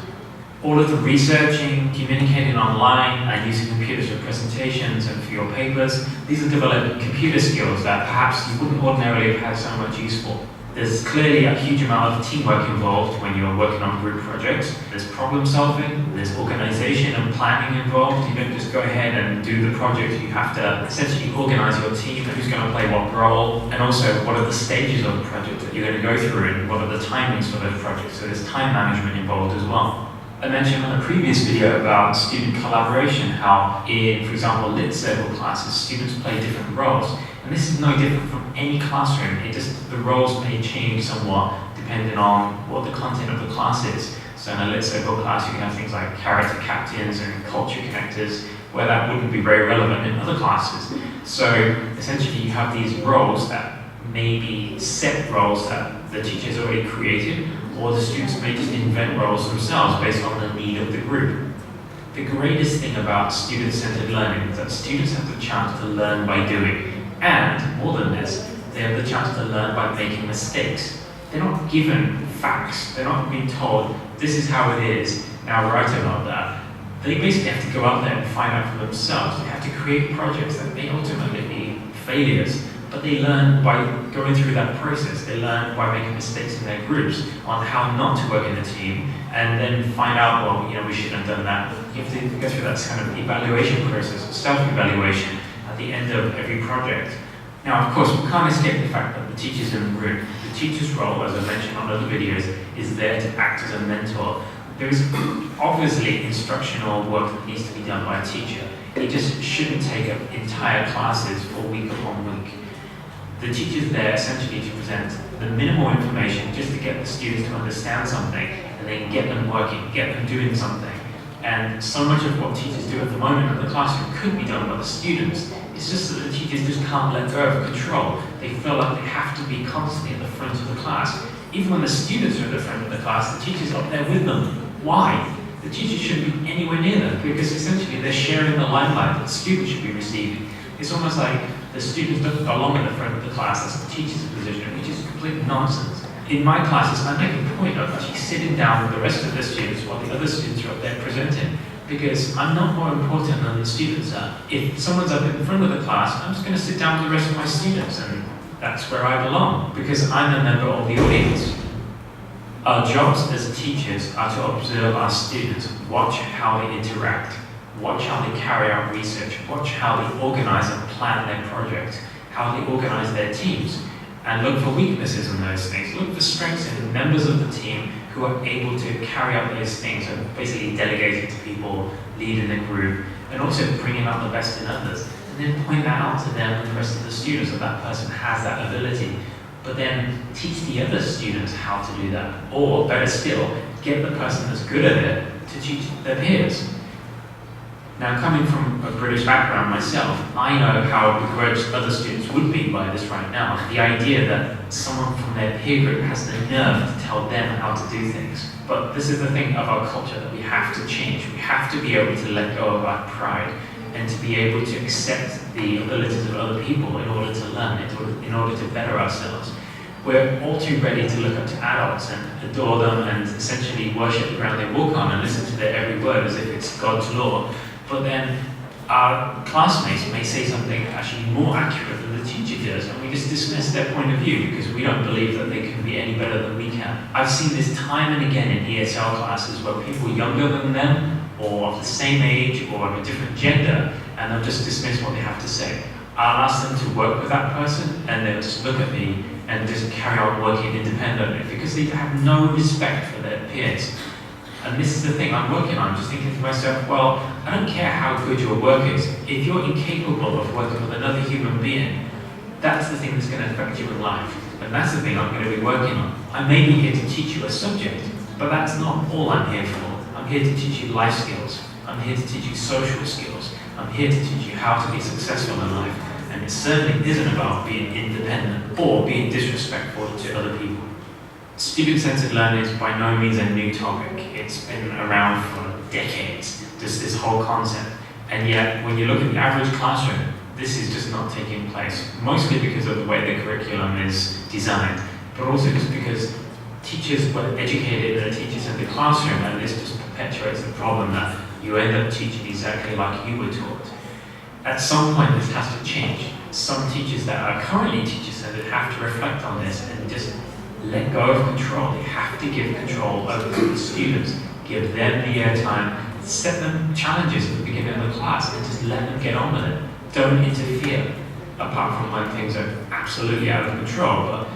All of the researching, communicating online, and using computers for presentations and for your papers, these are developing computer skills that perhaps you wouldn't ordinarily have had so much use for. There's clearly a huge amount of teamwork involved when you're working on group projects. There's problem solving, there's organization and planning involved. You don't just go ahead and do the project. You have to essentially organize your team, who's going to play what role, and also what are the stages of the project that you're going to go through and what are the timings for those projects. So there's time management involved as well. I mentioned on a previous video about student collaboration, how in, for example, lit circle classes, students play different roles. And this is no different from any classroom. The roles may change somewhat depending on what the content of the class is. So in a lit circle class, you can have things like character captains and culture connectors, where that wouldn't be very relevant in other classes. So essentially, you have these roles that may be set roles that the teacher's already created, or the students may just invent roles themselves based on the need of the group. The greatest thing about student-centered learning is that students have the chance to learn by doing. And, more than this, they have the chance to learn by making mistakes. They're not given facts. They're not being told, this is how it is, now write about that. They basically have to go out there and find out for themselves. They have to create projects that may ultimately be failures, but they learn by going through that process. They learn by making mistakes in their groups on how not to work in a team, and then find out, well, we shouldn't have done that. You have to go through that kind of evaluation process, self-evaluation, at the end of every project. Now, of course, we can't escape the fact that the teacher's in the room. The teacher's role, as I mentioned on other videos, is there to act as a mentor. There is obviously instructional work that needs to be done by a teacher. It just shouldn't take up entire classes for week upon week. The teacher's there essentially to present the minimal information just to get the students to understand something, and then get them working, get them doing something. And so much of what teachers do at the moment in the classroom could be done by the students. It's just that the teachers just can't let go of control. They feel like they have to be constantly at the front of the class. Even when the students are at the front of the class, the teacher's up there with them. Why? The teacher shouldn't be anywhere near them because essentially they're sharing the limelight that the students should be receiving. It's almost like the students don't belong at the front of the class, that's the teacher's position, which is complete nonsense. In my classes, I make a point of actually sitting down with the rest of the students while the other students are up there presenting, because I'm not more important than the students are. If someone's up in front of the class, I'm just going to sit down with the rest of my students, and that's where I belong, because I'm a member of the audience. Our jobs as teachers are to observe our students, watch how they interact, watch how they carry out research, watch how they organize and plan their projects, how they organize their teams, and look for weaknesses in those things. Look for strengths in members of the team who are able to carry out those things and basically delegate it to people, lead in a group, and also bringing out the best in others. And then point that out to them and the rest of the students that person has that ability. But then teach the other students how to do that. Or better still, get the person that's good at it to teach their peers. Now, coming from a British background myself, I know how begrudged other students would be by this right now. The idea that someone from their peer group has the nerve to tell them how to do things. But this is the thing of our culture that we have to change. We have to be able to let go of our pride and to be able to accept the abilities of other people in order to learn, in order to better ourselves. We're all too ready to look up to adults and adore them and essentially worship the ground they walk on and listen to their every word as if it's God's law. But then our classmates may say something actually more accurate than the teacher does, and we just dismiss their point of view because we don't believe that they can be any better than we can. I've seen this time and again in ESL classes where people younger than them or of the same age or of a different gender, and they'll just dismiss what they have to say. I'll ask them to work with that person and they'll just look at me and just carry on working independently because they have no respect for their peers. And this is the thing I'm working on. I'm just thinking to myself, well, I don't care how good your work is. If you're incapable of working with another human being, that's the thing that's going to affect you in life. And that's the thing I'm going to be working on. I may be here to teach you a subject, but that's not all I'm here for. I'm here to teach you life skills. I'm here to teach you social skills. I'm here to teach you how to be successful in life. And it certainly isn't about being independent or being disrespectful to other people. Student-centered learning is by no means a new topic. It's been around for decades, just this whole concept. And yet, when you look at the average classroom, this is just not taking place, mostly because of the way the curriculum is designed, but also just because teachers were educated in a teacher-centered classroom, and this just perpetuates the problem that you end up teaching exactly like you were taught. At some point, this has to change. Some teachers that are currently teacher-centered have to reflect on this and just let go of control. They have to give control over to the students, give them the airtime, set them challenges at the beginning of the class, and just let them get on with it. Don't interfere, apart from when things are absolutely out of control. But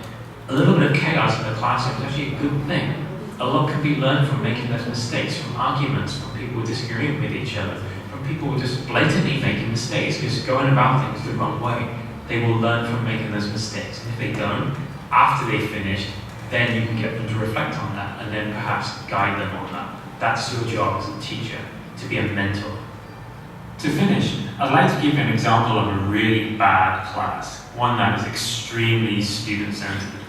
a little bit of chaos in the classroom is actually a good thing. A lot can be learned from making those mistakes, from arguments, from people disagreeing with each other, from people just blatantly making mistakes, just going about things the wrong way. They will learn from making those mistakes. And if they don't, after they've finished, then you can get them to reflect on that and then perhaps guide them on that. That's your job as a teacher, to be a mentor. To finish, I'd like to give you an example of a really bad class, one that was extremely student-centered.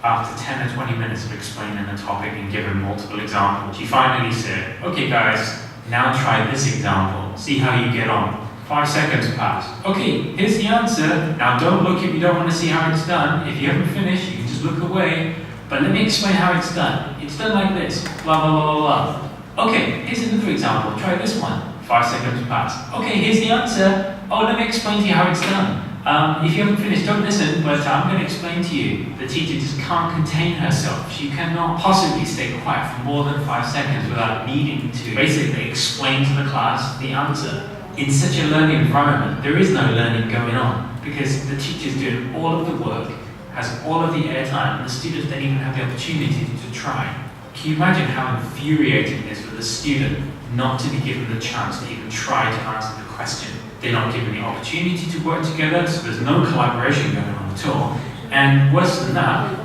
After 10 or 20 minutes of explaining the topic and giving multiple examples, she finally said, okay guys, now try this example, see how you get on. 5 seconds passed. Okay, here's the answer. Now don't look if you don't want to see how it's done. If you haven't finished, you can just look away. But let me explain how it's done. It's done like this, blah, blah, blah, blah, blah. Okay, here's another example. Try this one. 5 seconds passed. Okay, here's the answer. Oh, let me explain to you how it's done. If you haven't finished, don't listen, but I'm going to explain to you. The teacher just can't contain herself. She cannot possibly stay quiet for more than 5 seconds without needing to basically explain to the class the answer. In such a learning environment, there is no learning going on because the teacher's doing all of the work, has all of the airtime, and the students don't even have the opportunity to try. Can you imagine how infuriating it is for the student not to be given the chance to even try to answer the question? They're not given the opportunity to work together, so there's no collaboration going on at all. And worse than that,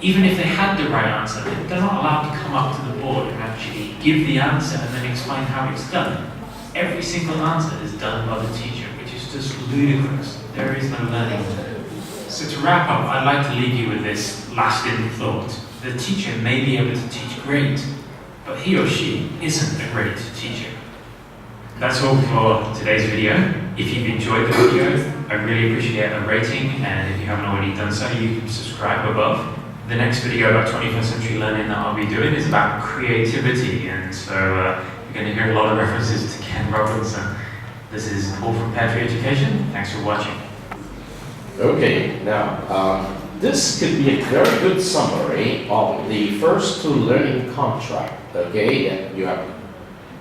even if they had the right answer, they're not allowed to come up to the board and actually give the answer and then explain how it's done. Every single answer is done by the teacher, which is just ludicrous. There is no learning. So to wrap up, I'd like to leave you with this lasting thought. The teacher may be able to teach great, but he or she isn't a great teacher. That's all for today's video. If you've enjoyed the video, I really appreciate a rating, and if you haven't already done so, you can subscribe above. The next video about 21st century learning that I'll be doing is about creativity, and so you're going to hear a lot of references to Ken Robinson. This is Paul from Pear Tree Education. Thanks for watching. Okay, now this could be a very good summary of the first two learning contract. Okay, and you have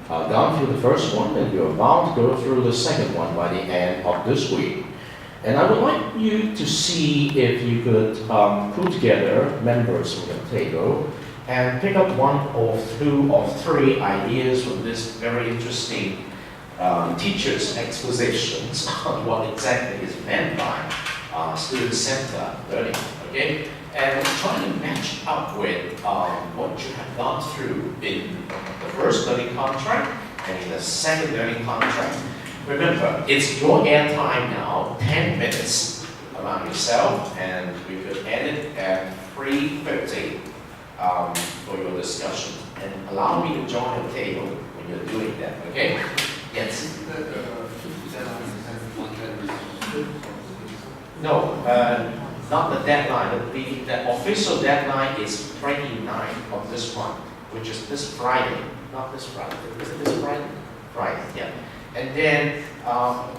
gone through the first one, and you're about to go through the second one by the end of this week. And I would like you to see if you could put together members from the table and pick up one or two or three ideas from this very interesting teacher's expositions on what exactly is meant by student-centered learning. Okay, and try to match up with what you have gone through in the first learning contract and in the second learning contract. Remember, it's your airtime now, 10 minutes about yourself, and we could end it at 3:50 for your discussion. And allow me to join the table when you're doing that, okay? Yes? No, not the deadline. The official deadline is 29th of this month, which is this Friday. Not this Friday. Is it this Friday? Friday, yeah. And then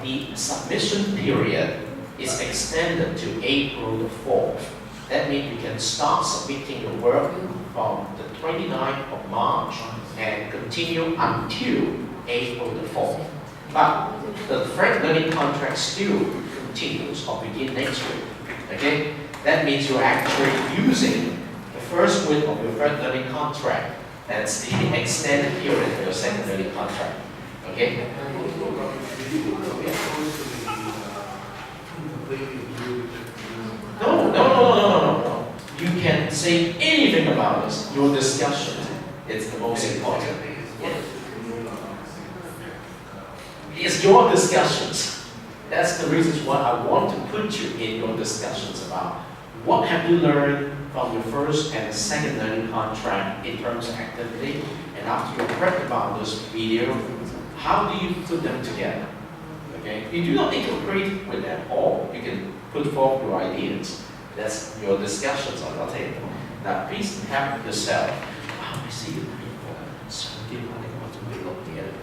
the submission period is extended to April the 4th. That means you can start submitting your work from the 29th of March and continue until April the 4th. But the third learning contract still continues or begin next week. Okay? That means you're actually using the first week of your third learning contract. That's the extended period for your second learning contract. Okay? No. You can say anything about this. Your discussion is the most important. It's your discussions. That's the reason why I want to put you in your discussions about what have you learned from your first and second learning contract in terms of activity, and after you've read about this video, how do you put them together? Okay? You do not need to agree with them all. You can put forth your ideas. That's your discussions on your table. Now, please help yourself. Wow, I see you people. So you want to be looking at it.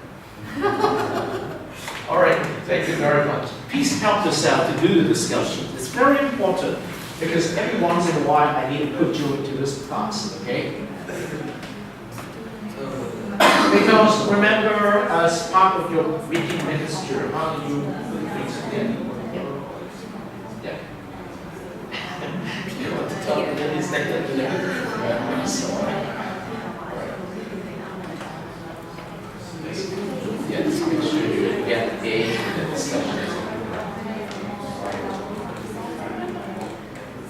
All right, thank you very much. Please help yourself to do the discussion. It's very important because every once in a while I need to put you into this class, okay? Because remember, as part of your meeting mixture, how do you put things together? Yeah. You want to talk a little bit later today? Yes, make sure you get engaged in the discussion.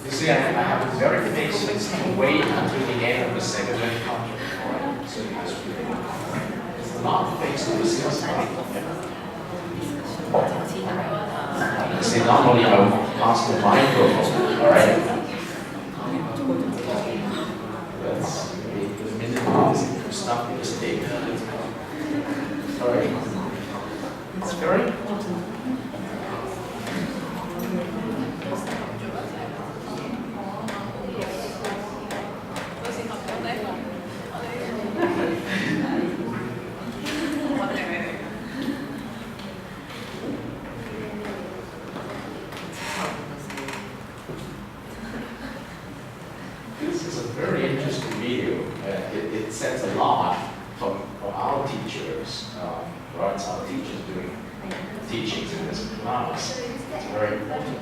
You see, I have a very patient to wait until the end of the second learning contract before I consider this video. It's a lot of things to discuss. You see, normally I would pass the microphone, all right? That's the minute to stop the mistake. All right. It's very important. This is a very interesting video. It says a lot for our teachers. Right, our teachers doing teachings in this class. It's very important.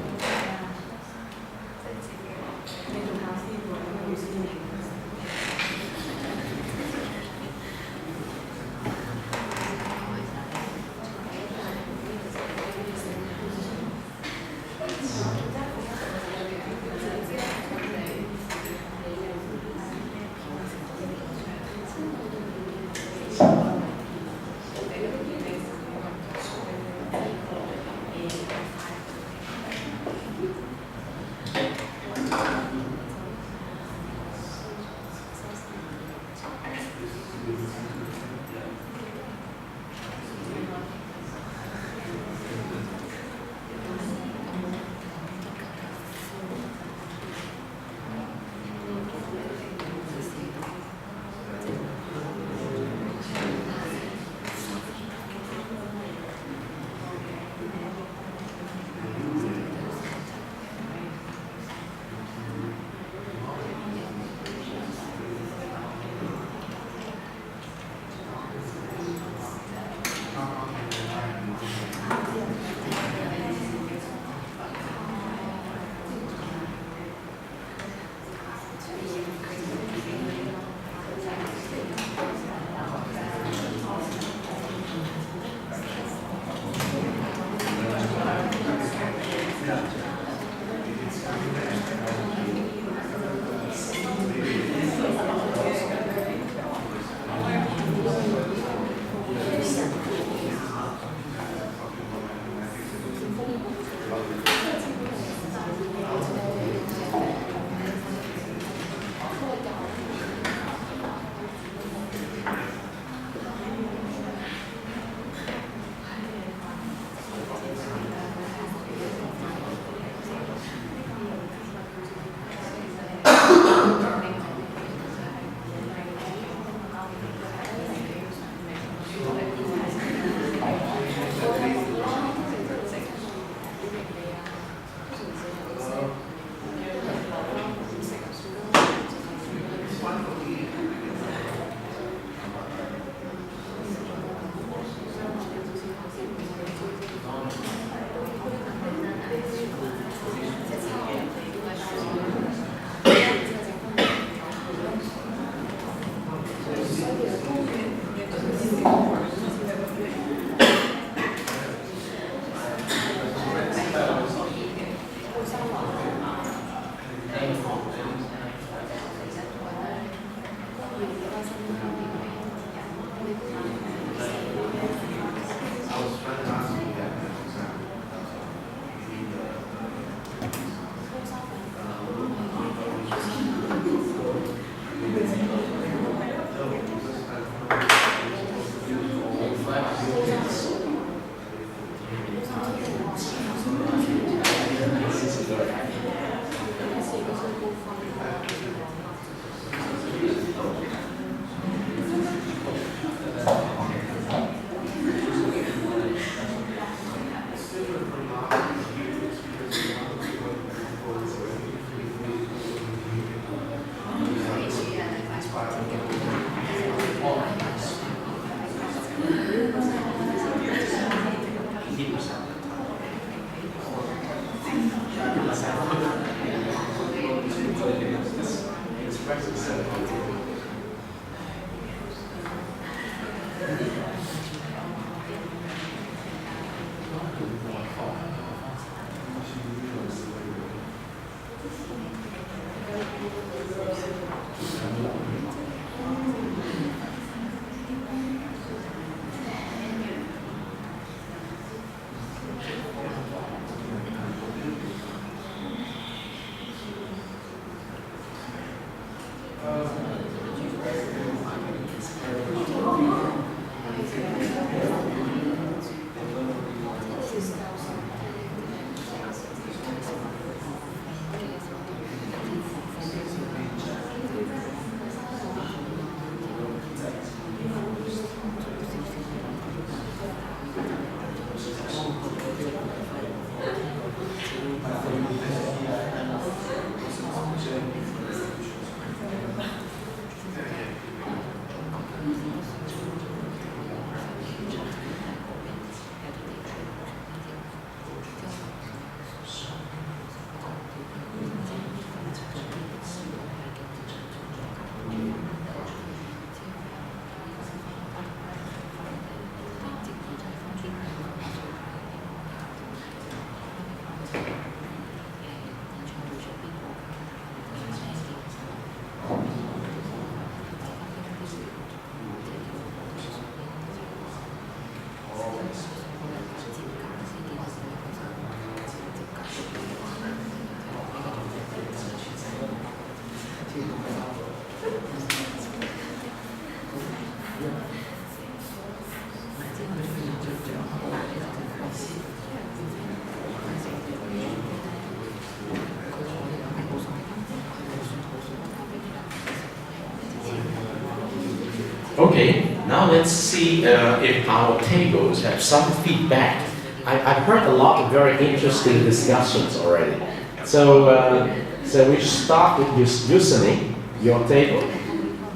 Okay, now let's see if our tables have some feedback. I've heard a lot of very interesting discussions already. So we start with using your table,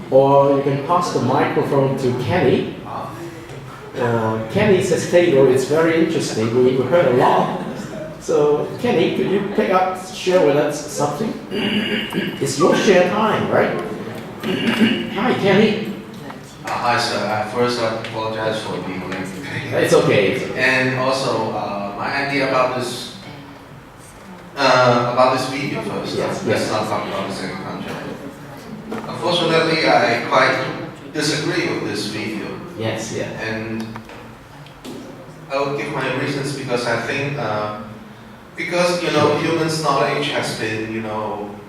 or you can pass the microphone to Kenny. Kenny's table is very interesting. We heard a lot. So Kenny, could you share with us something? It's your share time, right? Hi, Kenny. Hi, sir. First, I apologize for being late. It's okay. And also, my idea about this video first. Yes, Let's yes. not talk about the second contract. Unfortunately, I quite disagree with this video. Yes, yeah. And I will give my reasons because I think, because humans' knowledge has been,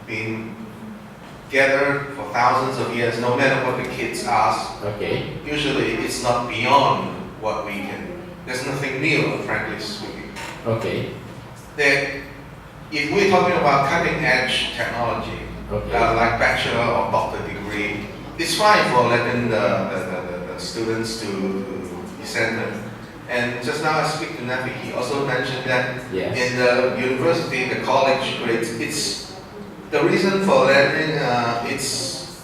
being gathered for thousands of years, no matter what the kids ask. Okay. Usually it's not beyond what we can. There's nothing new, frankly speaking. Okay. If we're talking about cutting edge technology, like bachelor or doctor degree, it's fine for letting the students to be centered. And just now I speak to Nafi, he also mentioned that in the university, the college grades, it's the reason for learning, it's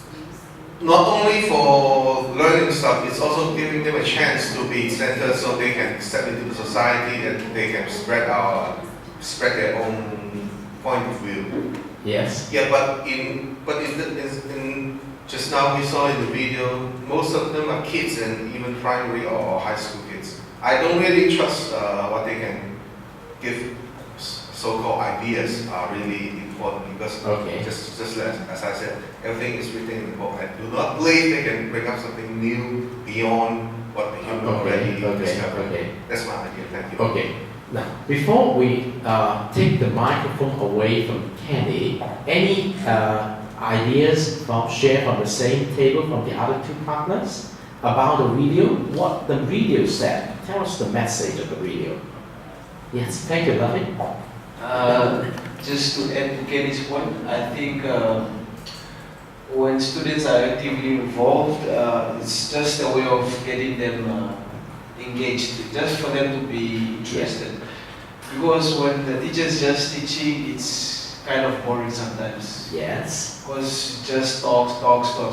not only for learning stuff, it's also giving them a chance to be centered so they can step into the society and they can spread their own point of view. Yes. Yeah, but just now we saw in the video, most of them are kids and even primary or high school kids. I don't really trust what they can give. So-called ideas are really important because just as I said, everything is written in the book. I do not believe they can bring up something new beyond what the human already discovered. That's my idea. Thank you. Okay. Now, before we take the microphone away from Kenny, any ideas shared from the same table from the other two partners about the video? What the video said? Tell us the message of the video. Yes, thank you, Lovey. Just to add to Kenny's point, I think when students are actively involved, it's just a way of getting them engaged, just for them to be interested. Because when the teacher's just teaching, it's kind of boring sometimes. Yes. Because just talks.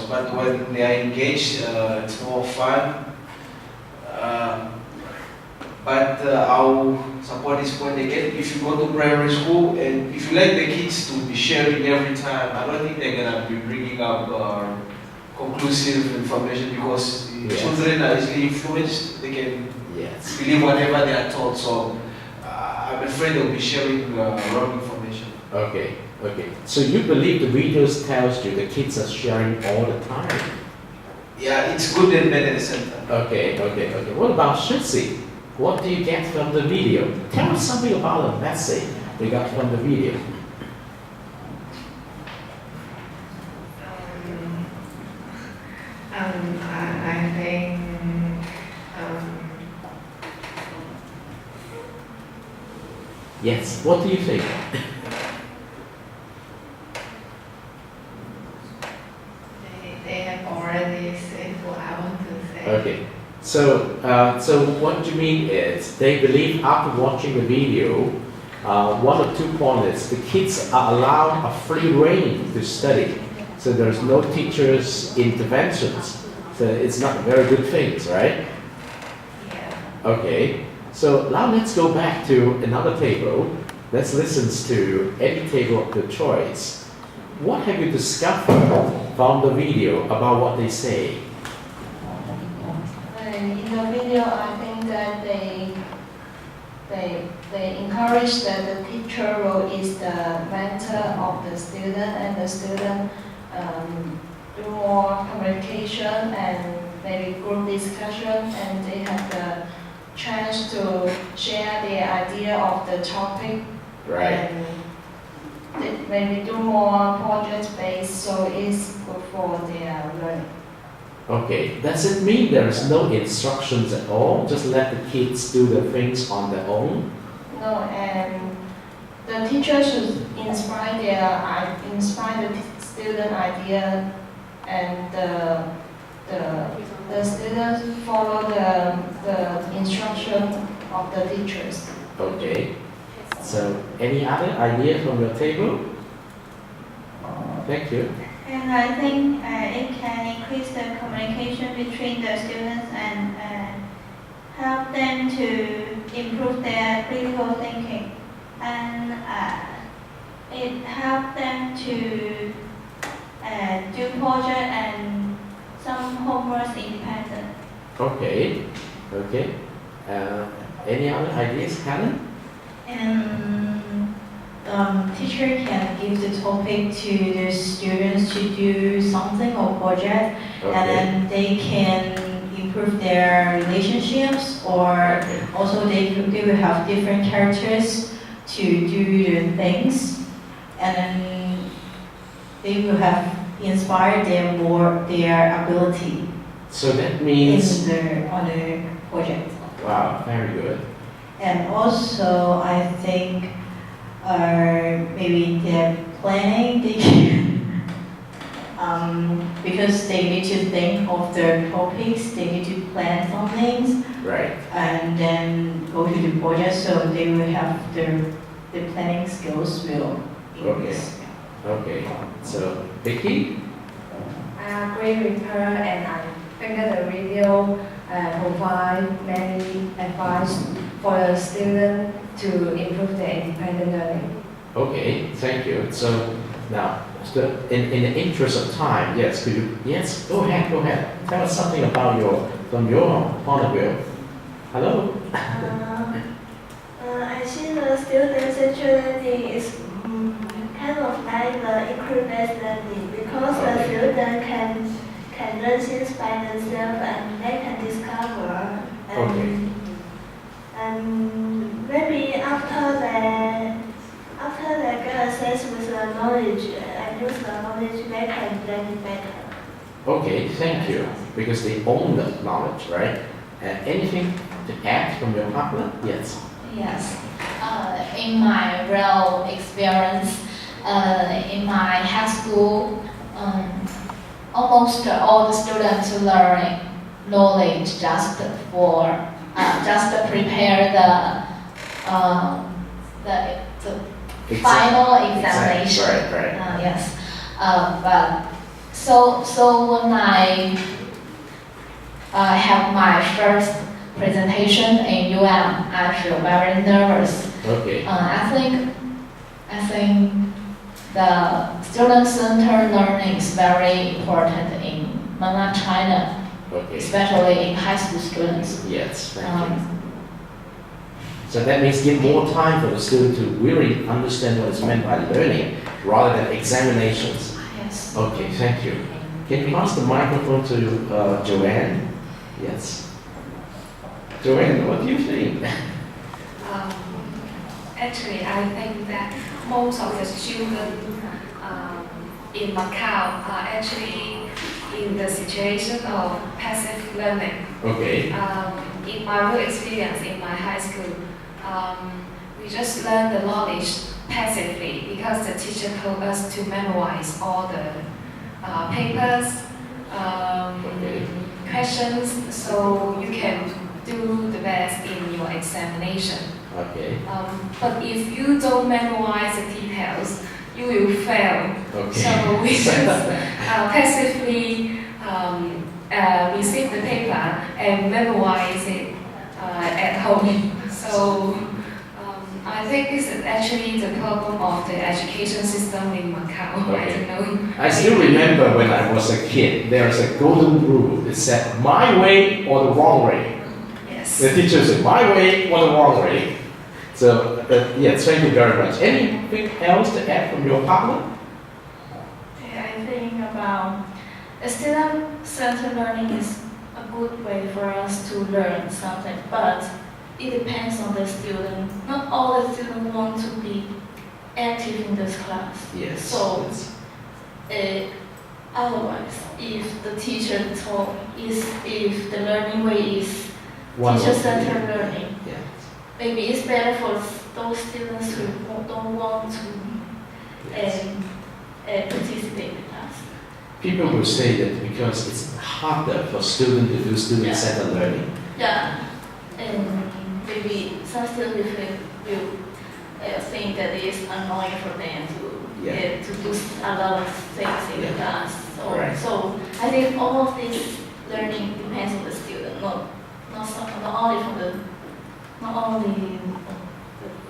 But when they are engaged, it's more fun. But our support this point again. If you go to primary school and if you let the kids to be sharing every time, I don't think they're gonna be bringing up conclusive information because Yes. children are easily influenced. They can Yes. believe whatever they are told. So I'm afraid they'll be sharing wrong information. Okay. Okay. So you believe the videos tells you the kids are sharing all the time? Yeah, it's good and bad at the same time. Okay. Okay. Okay. What about Shitsi? What do you get from the video? Tell us something about the message you got from the video. I think Yes. What do you think? they have already said what I want to say. Okay. So what you mean is they believe after watching the video, one or 2 points, the kids are allowed a free reign to study. So there's no teachers' interventions. So it's not a very good thing, right? Yeah. Okay. So now let's go back to another table. Let's listen to any table of the choice. What have you discovered from the video about what they say? In the video, I think that they encourage that the teacher role is the mentor of the student, and the student do more communication and maybe group discussion, and they have the chance to share their idea of the topic. Right. And they maybe do more project based, so it's good for their learning. Okay, does it mean there is no instructions at all? Just let the kids do the things on their own? No, and the teacher should inspire the student idea, and the students follow the instruction of the teachers. Okay. So, any other ideas from your table? Thank you. And I think it can increase the communication between the students and help them to improve their critical thinking. And it helps them to do project and some homework independent. Okay. Okay. Any other ideas, Helen? Teacher can give the topic to the students to do something or project, Okay. and then they can improve their relationships, or also they will have different characters to do the things, and then they will have inspired their ability So that means... on the project. Wow, very good. And also, I think maybe their planning, they can, because they need to think of their topics, they need to plan some things, Right. and then go to the project, so they will have the planning skills will increase. Okay. So, Vicky? I agree with her, and I think that the video provide many advice for the student to improve their independent learning. Okay, thank you. So, now, in the interest of time, yes, could you... Yes, go ahead. Tell us something about from your point of view. Hello? I see the student-centered learning is kind of like the inclusive learning, because the student can learn things by themselves and they can discover. And maybe after they get access with the knowledge and use the knowledge, they can learn it better. Okay, thank you. Because they own the knowledge, right? Anything to add from your partner? Yes. Yes. In my real experience, in my high school, almost all the students learn knowledge just to prepare the final examination. Right. Yes. But so when I have my first presentation in I feel very nervous. Okay. I think the student-centered learning is very important in mainland China, Okay. especially in high school students. Yes, thank you. So that means give more time for the student to really understand what is meant by learning rather than examinations. Yes. Okay, thank you. Can you pass the microphone to Joanne? Yes. Joanne, what do you think? Actually, I think that most of the students in Macau are actually in the situation of passive learning. Okay. In my real experience in my high school, we just learn the knowledge passively because the teacher told us to memorize all the papers, questions, so you can do the best in your examination. Okay. But if you don't memorize the details, you will fail. Okay. So we just passively receive the paper and memorize it at home. So I think this is actually the problem of the education system in Macau. Okay. I don't know. I still remember when I was a kid, there was a golden rule. It said, my way or the wrong way. Yes. The teacher said, my way or the wrong way. So, yes, thank you very much. Anything else to add from your partner? I think about student-centered learning is a good way for us to learn something, but it depends on the student. Not all the students want to be active in this class. Yes. So, otherwise, if the teacher taught if the learning way is teacher-centered learning, Yeah. maybe it's better for those students who don't want to participate in the class. People will say that because it's harder for students to do student-centered learning. Yeah, and maybe some students will think that it is annoying for them to do a lot of things in the class. So, Right. so I think all of this learning depends on the student, not only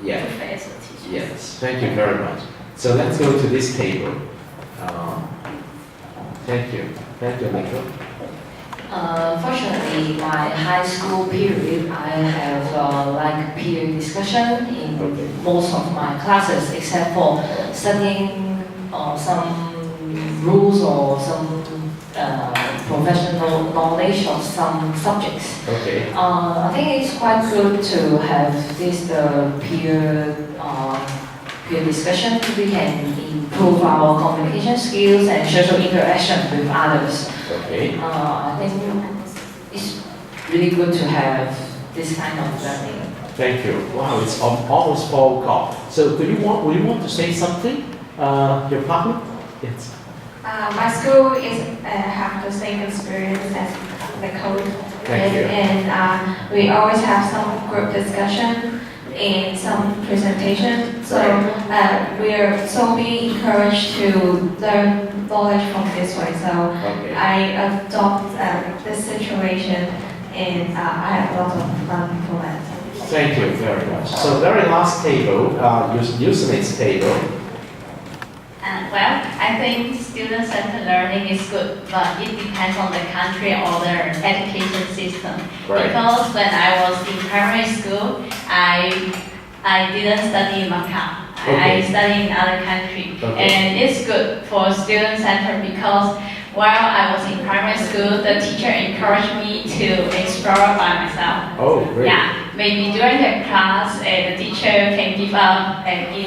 Yeah. professor, teacher. Yes, thank you very much. So let's go to this table. Thank you. Thank you, Nico. Fortunately, my high school period, I have like peer discussion in most of my classes, except for studying some rules or some professional knowledge of some subjects. Okay. I think it's quite good to have this peer discussion. We can improve our communication skills and social interaction with others. Okay. I think it's really good to have this kind of learning. Thank you. Wow, it's almost 4 o'clock. So would you want to say something? Your partner? Yes. My school is have the same experience as the code. Thank you. And we always have some group discussion and some presentation. So we are so being encouraged to learn knowledge from this way. So I adopt this situation and I have a lot of fun for that. Thank you very much. So very last table, Usenate's table. Well, I think student-centered learning is good, but it depends on the country or the education system. Right. Because when I was in primary school, I didn't study in Macau. I studied in other country, and it's good for student-centered because while I was in primary school, the teacher encouraged me to explore by myself. Oh, great. Yeah, maybe during the class, the teacher can give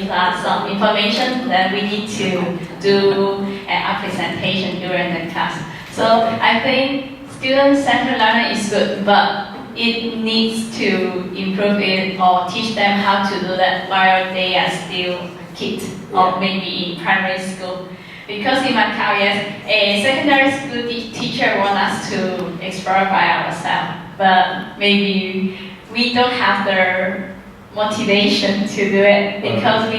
us some information that we need to do a presentation during the class. So I think student-centered learning is good, but it needs to improve it or teach them how to do that while they are still kids or maybe in primary school. Because in Macau, yes, a secondary school teacher wants us to explore by ourselves, but maybe we don't have the motivation to do it because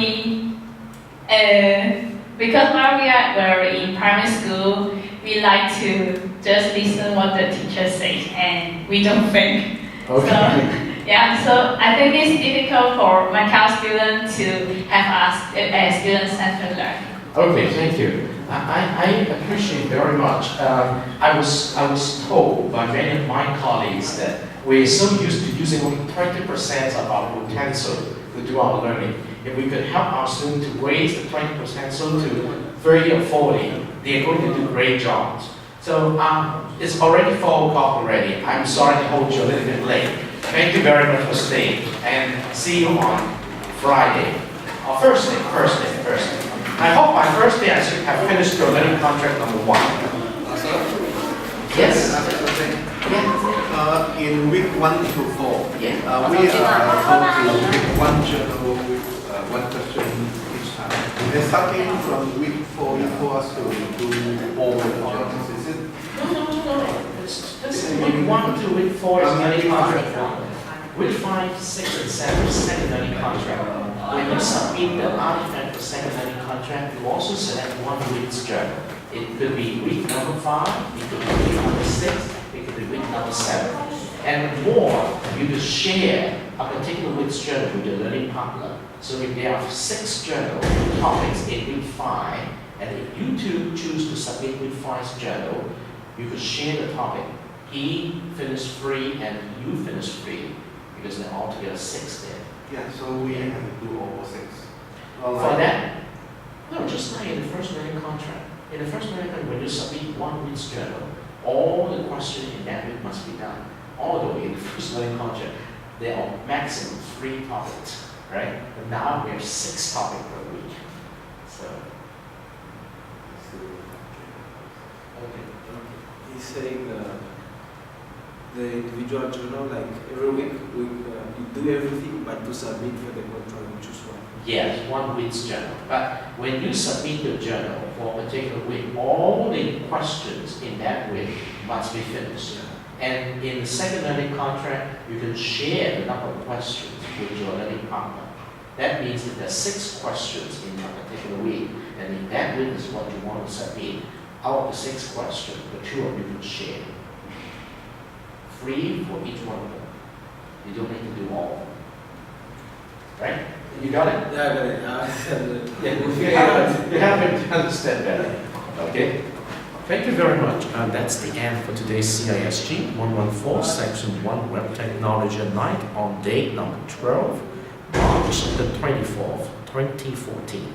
while we're in primary school, we like to just listen what the teacher says and we don't think. Okay. So, yeah, so I think it's difficult for Macau students to have a student-centered learning. Okay, thank you. I appreciate very much. I was told by many of my colleagues that we're so used to using only 20% of our potential to do our learning. If we could help our students to raise the 20% so to 30 or 40, they're going to do great jobs. So it's already 4 o'clock already. I'm sorry to hold you a little bit late. Thank you very much for staying, and see you on Friday. Or Thursday. I hope by Thursday I should have finished your learning contract number 1. Yes? In week 1 to 4, Yeah. we are told to pick one journal with one question each time. And starting from week 4, you force us to do all the journals, is it? No. This is week 1 to week 4 is learning contract 1. Week 5, 6, and 7 is second learning contract. When you submit the artifact for second learning contract, you also select 1 week's journal. It could be week number 5, it could be week number 6, it could be week number 7. And more, you could share a particular week's journal with your learning partner. So if there are 6 journal topics in week 5, and if you two choose to submit week 5's journal, you could share the topic. He finished 3 and you finished 3, because they're altogether 6 there. Yeah, so we have to do all 6. For that, no, just like in the first learning contract. In the first learning contract, when you submit 1 week's journal, all the questions in that week must be done. Although in the first learning contract, there are maximum 3 topics, right? But now we have 6 topics per week. So, Okay. He's saying the individual journal, like every week, you do everything, but to submit for the contract, you choose one. yes, 1 week's journal. But when you submit your journal for a particular week, all the questions in that week must be finished. And in the second learning contract, you can share the number of questions with your learning partner. That means if there are 6 questions in a particular week, and if that week is what you want to submit, out of the 6 questions, the 2 of you can share. Free for each one of them. You don't need to do all. Right? You got it? Yeah, I got it. Yeah, you have to understand better. Okay? Thank you very much. That's the end for today's CISG 114 Section 1 Web Technology Night on date number 12, March the 24th, 2014.